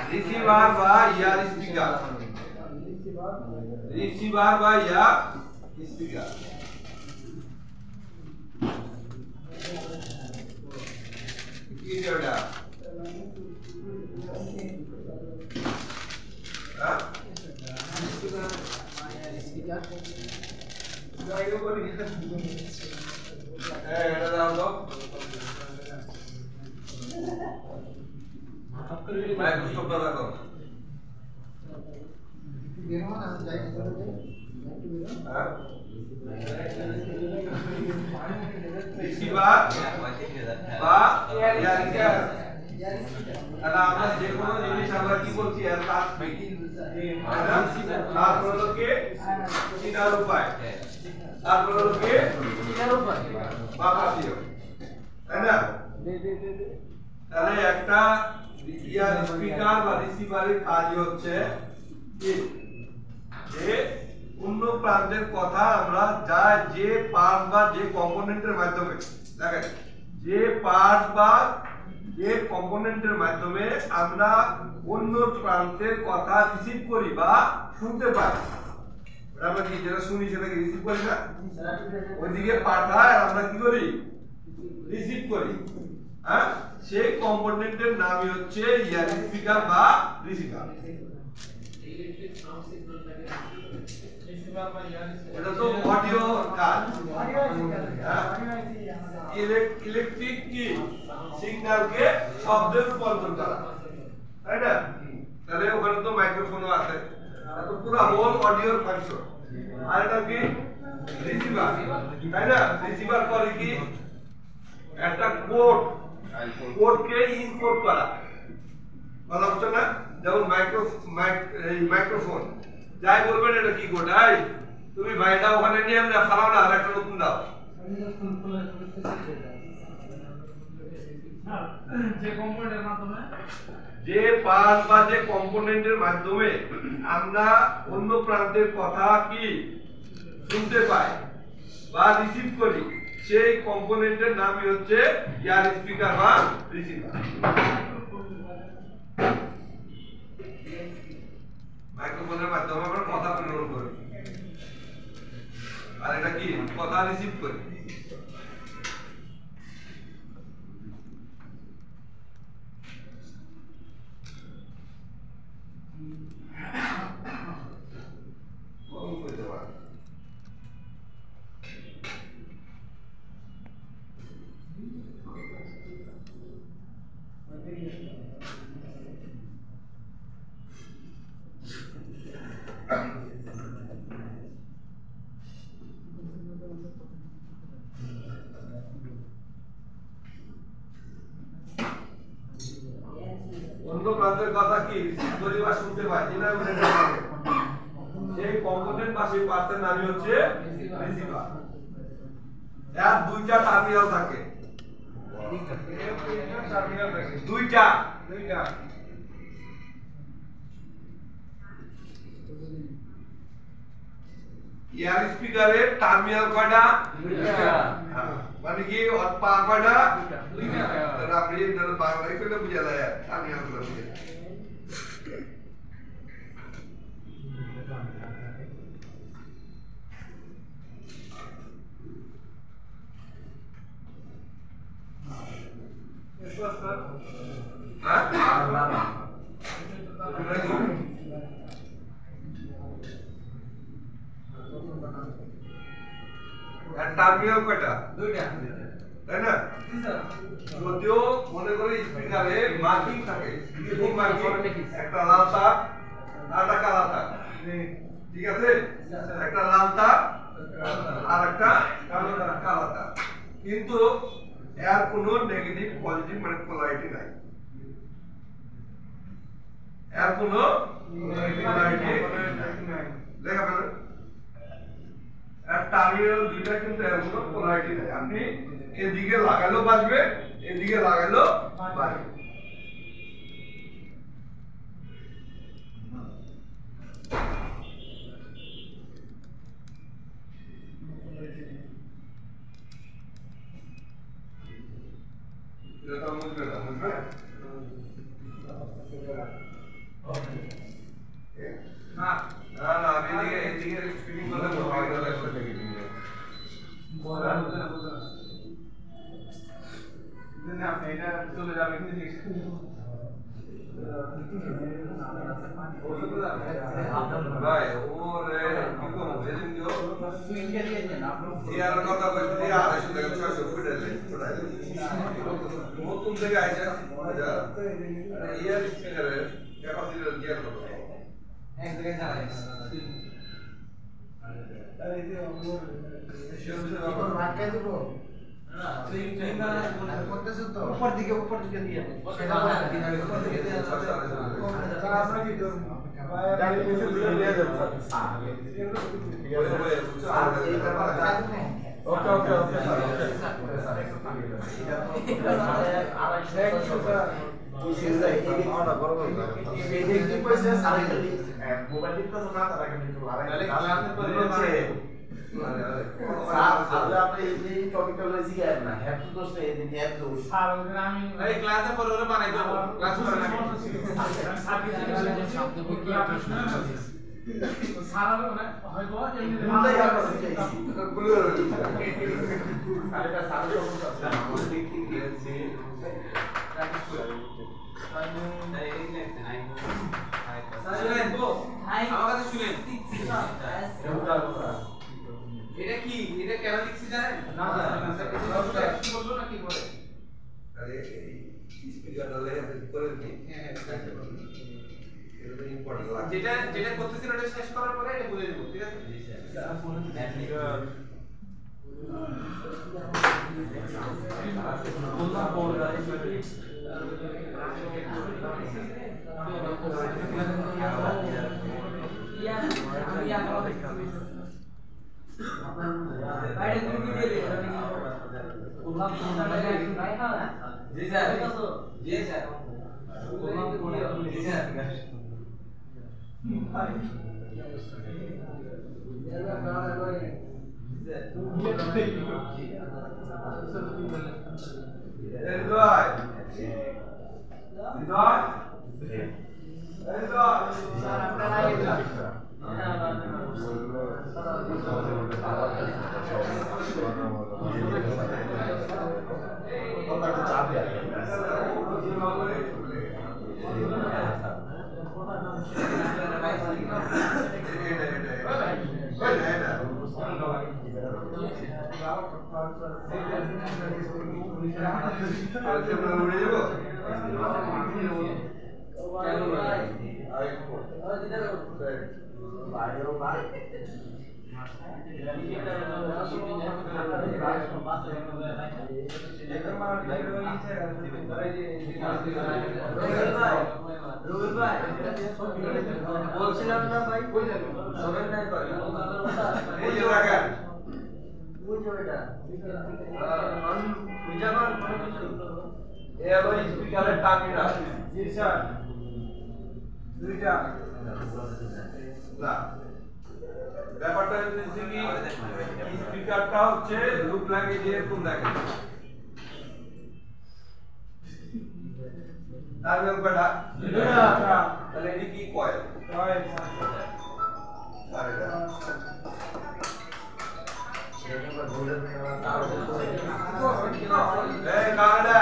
Receiver by ear speaker. Receiver by ear speaker. কি এটা? হ্যাঁ? এটা দাও তো। মাইক্রোস্কোপটা দেখো। রিসিভার বা ইয়ারিকার তাহলে আমরা যে কোনো জিনিস আমরা কি বলছি এর কাজ বেশি তারপর লোকে চিনার উপায় তারপর লোকে চিনার উপায় বাবা দিও তাই না তাহলে একটা ইয়ার স্পিকার বা রিসিভারের কাজ হচ্ছে যে অন্য প্রান্তের কথা আমরা যা যে পার্ট বা যে কম্পোনেন্টের মাধ্যমে দেখেন যে পার্ট বা যে কম্পোনেন্টের মাধ্যমে আমরা অন্য প্রান্তের কথা রিসিভ করি বা শুনতে পাই আমরা কি যেটা শুনি সেটাকে রিসিভ করি না ওইদিকে পাঠায় আর আমরা কি করি রিসিভ করি হ্যাঁ সেই কম্পোনেন্টের নামই হচ্ছে ইয়ার স্পিকার বা রিসিভার এটা তো অডিও কাজ ইলেকট্রিক কি সিগন্যালকে শব্দে রূপান্তর করা তাই না তাহলে ওখানে তো মাইক্রোফোনও আছে তো পুরো হোল অডিওর ফাংশন আর এটা কি রিসিভার তাই না রিসিভার করে কি একটা কোডকে ইনকোড করা কথা হচ্ছে না যেমন মাইক্রোফোন যাই বলবেন এটা কি কোড এই তুমি ভাইটা ওখানে নিয়ে আমরা ফালাও না আর একটা নতুন দাও যে কম্পোনেন্টের মাধ্যমে যে পার্ট বা যে কম্পোনেন্টের মাধ্যমে আমরা অন্য প্রান্তের কথা কি শুনতে পাই বা রিসিভ করি সেই কম্পোনেন্টের নামই হচ্ছে ইয়ার স্পিকার বা রিসিভার মাইক্রোফোনের মাধ্যমে আমরা কথা প্রেরণ করি আর এটা কি কথা রিসিভ করি অন্য প্রান্তের কথা কি রিসিভ করি বা শুনতে পাই যেটা সেই কম্পোনেন্ট বা সেই পার্টের নামই হচ্ছে রিসিভার। এর দুইটা টার্মিনাল থাকে, দুইটা ইয়ার স্পিকারের টার্মিনাল কয়টা? দুইটা। মানে কি ওর পা কয়টা? দুইটা। তাহলে আপনি এটা বাংলায় কইলে বুঝা যায় টার্মিনাল গুলো বুঝে। টার্মিনাল কয়টা? দুইটা, তাই না? যদিও মনে করে স্পিকারে মার্কিং থাকে, একটা লাল তার আর একটা কালা তার, ঠিক আছে? একটা লাল তার আর একটা কালা তার, কিন্তু এর কোনো নেগেটিভ পজিটিভ মানে পোলারিটি নাই, এর কোনো পোলারিটি নাই। লেখা ফেলেন টার্মিনাল দুইটা কিন্তু এর কোনো পোলারিটি নাই। আপনি এদিকে লাগালেও বাজবে, এদিকে লাগালেও বাজবে। এটা বুঝবে না, বুঝবে না? না না, আমি এদিকে স্পিনিং করলে হবে না, একটা নেগেটিভ বলা বুঝে না, বুঝে না আপনি এটা চলে যাবে কিন্তু ভাই ওরে কি করব বেদিন দিও সুইংকে দিয়ে দেন আপনি ইয়ার কথা কইতে 250 টাকা 600 ফুটাইলে নতুন থেকে আইছে আচ্ছা ইয়ার স্পিকারের ক্যাপাসিটি গিয়ার কত এক জায়গায় চালায় আরে এই যে আমরা রাখতে দেব না সুইং না করতেছ তো উপর দিকে দিয়ে সেটা উপর দিকে দিয়ে তারা আমরা কি করব গাড়ি নিচে দিয়ে নিয়ে যাচ্ছে ঠিক আছে এই ব্যাপার ওকে ওকে ওকে মোবাইল টিপতে না তারা কিন্তু আড়াই ক্লাসের পরে আপনি এই টপিকটা লইছি আর না হ্যাপ তো দোষ নেই এদিকে হ্যাপ দোষ স্যার আমি এই ক্লাসে পরে ওরে বানাই দেব ক্লাস করে না শব্দ কি প্রশ্ন স্যার মানে হয়তো এমনি মাথায় আর আছে গুলো আরেটা স্যার সমস্যা আছে আমাদের দেখি গিয়েছে প্র্যাকটিস করে তাই এই নেক্সট নাই শুনেন তো আমার কাছে শুনেন এটা কি এটা কেন লিখছি জানেন না জানেন কি বলবো না কি করে আরে এই স্পিকারটা লে করে দিই হ্যাঁ এটা তো ইম্পর্টেন্ট লাগে যেটা করতেছিল ওটা শেষ করার পরে এটা বলে দেব ঠিক আছে জি স্যার ফোন বললাম পড়া বাইরে তুমি দিয়ে দে বললাম তোমরা নাই না জি স্যার জি স্যার বললাম জি স্যার রুবেল ভাই বলছিলাম না ভাই সরেন নাই করে এই যে দেখেন ওই যে ওইটা আমি বুঝাবার কোনো কিছু এ হলো স্পিকারের টার্মিনাল। জি স্যার দুইটা না ব্যাপারটা হচ্ছে কি স্পিকারটা হচ্ছে লুপ লাগে যে এরকম দেখেন টার্মিনাল কয়টা? দুইটা তাহলে এটি কি কয়েল? কয়েল আর এটা এই কানাডা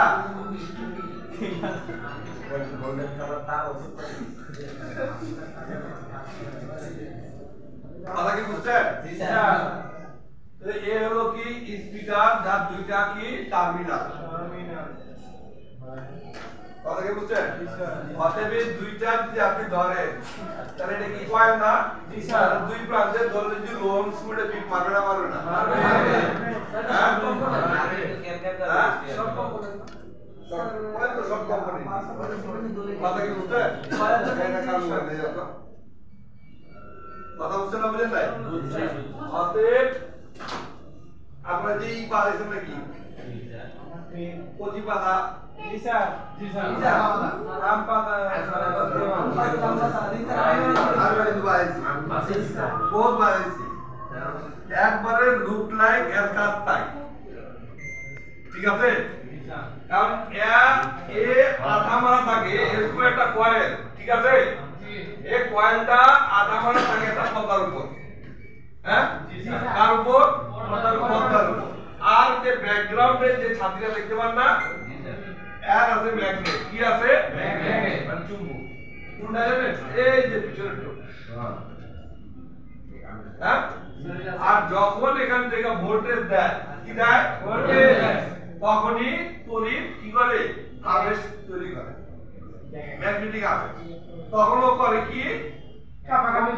কথা কি বুঝছেন? এ হলো কি স্পিকার যার দুইটা কি টার্মিনাল। কথা কি বুঝছেন? অতএব এই দুইটা যদি আপনি ধরেন তাহলে এটা কি কয়েল না? দুই প্রান্তে ধরলে যদি লোন স্পিডে বিট মারবে না মারবে না? সব কোম্পানি। কথা কি বুঝছেন? কথা বুঝছেন না বুঝেন নাই? অতএব আপনারা যে ই পারেছেন নাকি কচি পাতা জি স্যার আম পাতা বহুত বাড়াইছি একবারে লুক লাইক এর কাজ তাই ঠিক আছে কারণ এ আধা মারা থাকে এরকম একটা কয়েল ঠিক আছে এই কয়েলটা আধা মারা থাকে একটা পর্দার উপর হ্যাঁ তার উপর পর্দার উপর আর যে ব্যাকগ্রাউন্ডে যে ছাত্রীরা দেখতে পান না এর আছে ম্যাগনেট কি আছে ম্যাগনেট মানে চুম্বক কোনটা জানেন এই যে পিছনের টোপ হ্যাঁ আর যখন এখান থেকে ভোল্টেজ দেয় কি দেয় ভোল্টেজ তখনই তড়িৎ কি করে আবেশ তৈরি করে ম্যাগনেটিক আবেশ তখন ও করে কি কাপাকাপি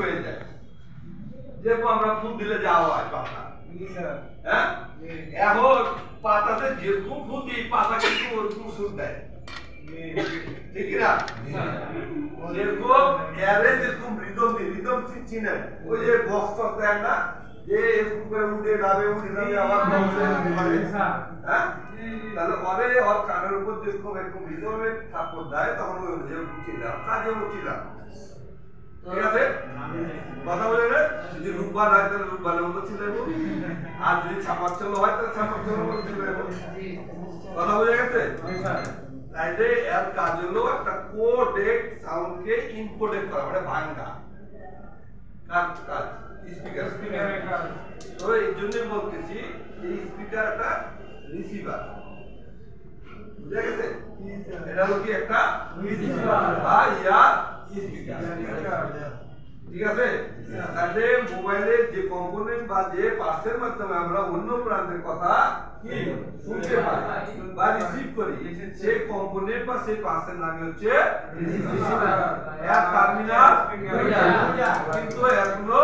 হয়ে যায় যেরকম আমরা ফুল দিলে যাওয়া হয় পাতা হ্যাঁ এখন পাতাতে যেরকম ফুল দিই পাতা কিন্তু ওরকম সুর দেয় ঠিক না যেরকম এরে যেরকম রিদম চিনেন ওই যে বক্স টক্স দেয় না যে এরকম করে উঠে যাবে আবার হ্যাঁ তাহলে পরে ওর কানের উপর যেরকম এরকম রিদমের থাপ্পড় দেয় তখন ওই যেরকম চিনলাম কাজে চিনলাম ঠিক আছে কথা বলে রে যদি রূপবান হয় তাহলে রূপবানের মতো ছিলেন আর যদি ছাপার চলো হয় তাহলে ছাপার চলো মতো ছিলেন কথা বুঝে গেছে তাইলে এর কাজ হলো একটা কোডেক সাউন্ডকে ইনকোডেড করা মানে ভাঙা কাজ স্পিকারের কাজ তো এই জন্যই বলতেছি এই স্পিকার একটা রিসিভার বুঝে গেছে এটা হলো কি একটা রিসিভার বা ইয়ার স্পিকার ঠিক আছে তাহলে মোবাইলের যে কম্পোনেন্ট বা যে পার্সের মাধ্যমে আমরা অন্য প্রান্তের কথা কি শুনতে পাই বা রিসিভ করি সেই কম্পোনেন্ট বা সেই পার্সের নাম হচ্ছে রিসিভার এর টার্মিনাল কিন্তু এর কোনো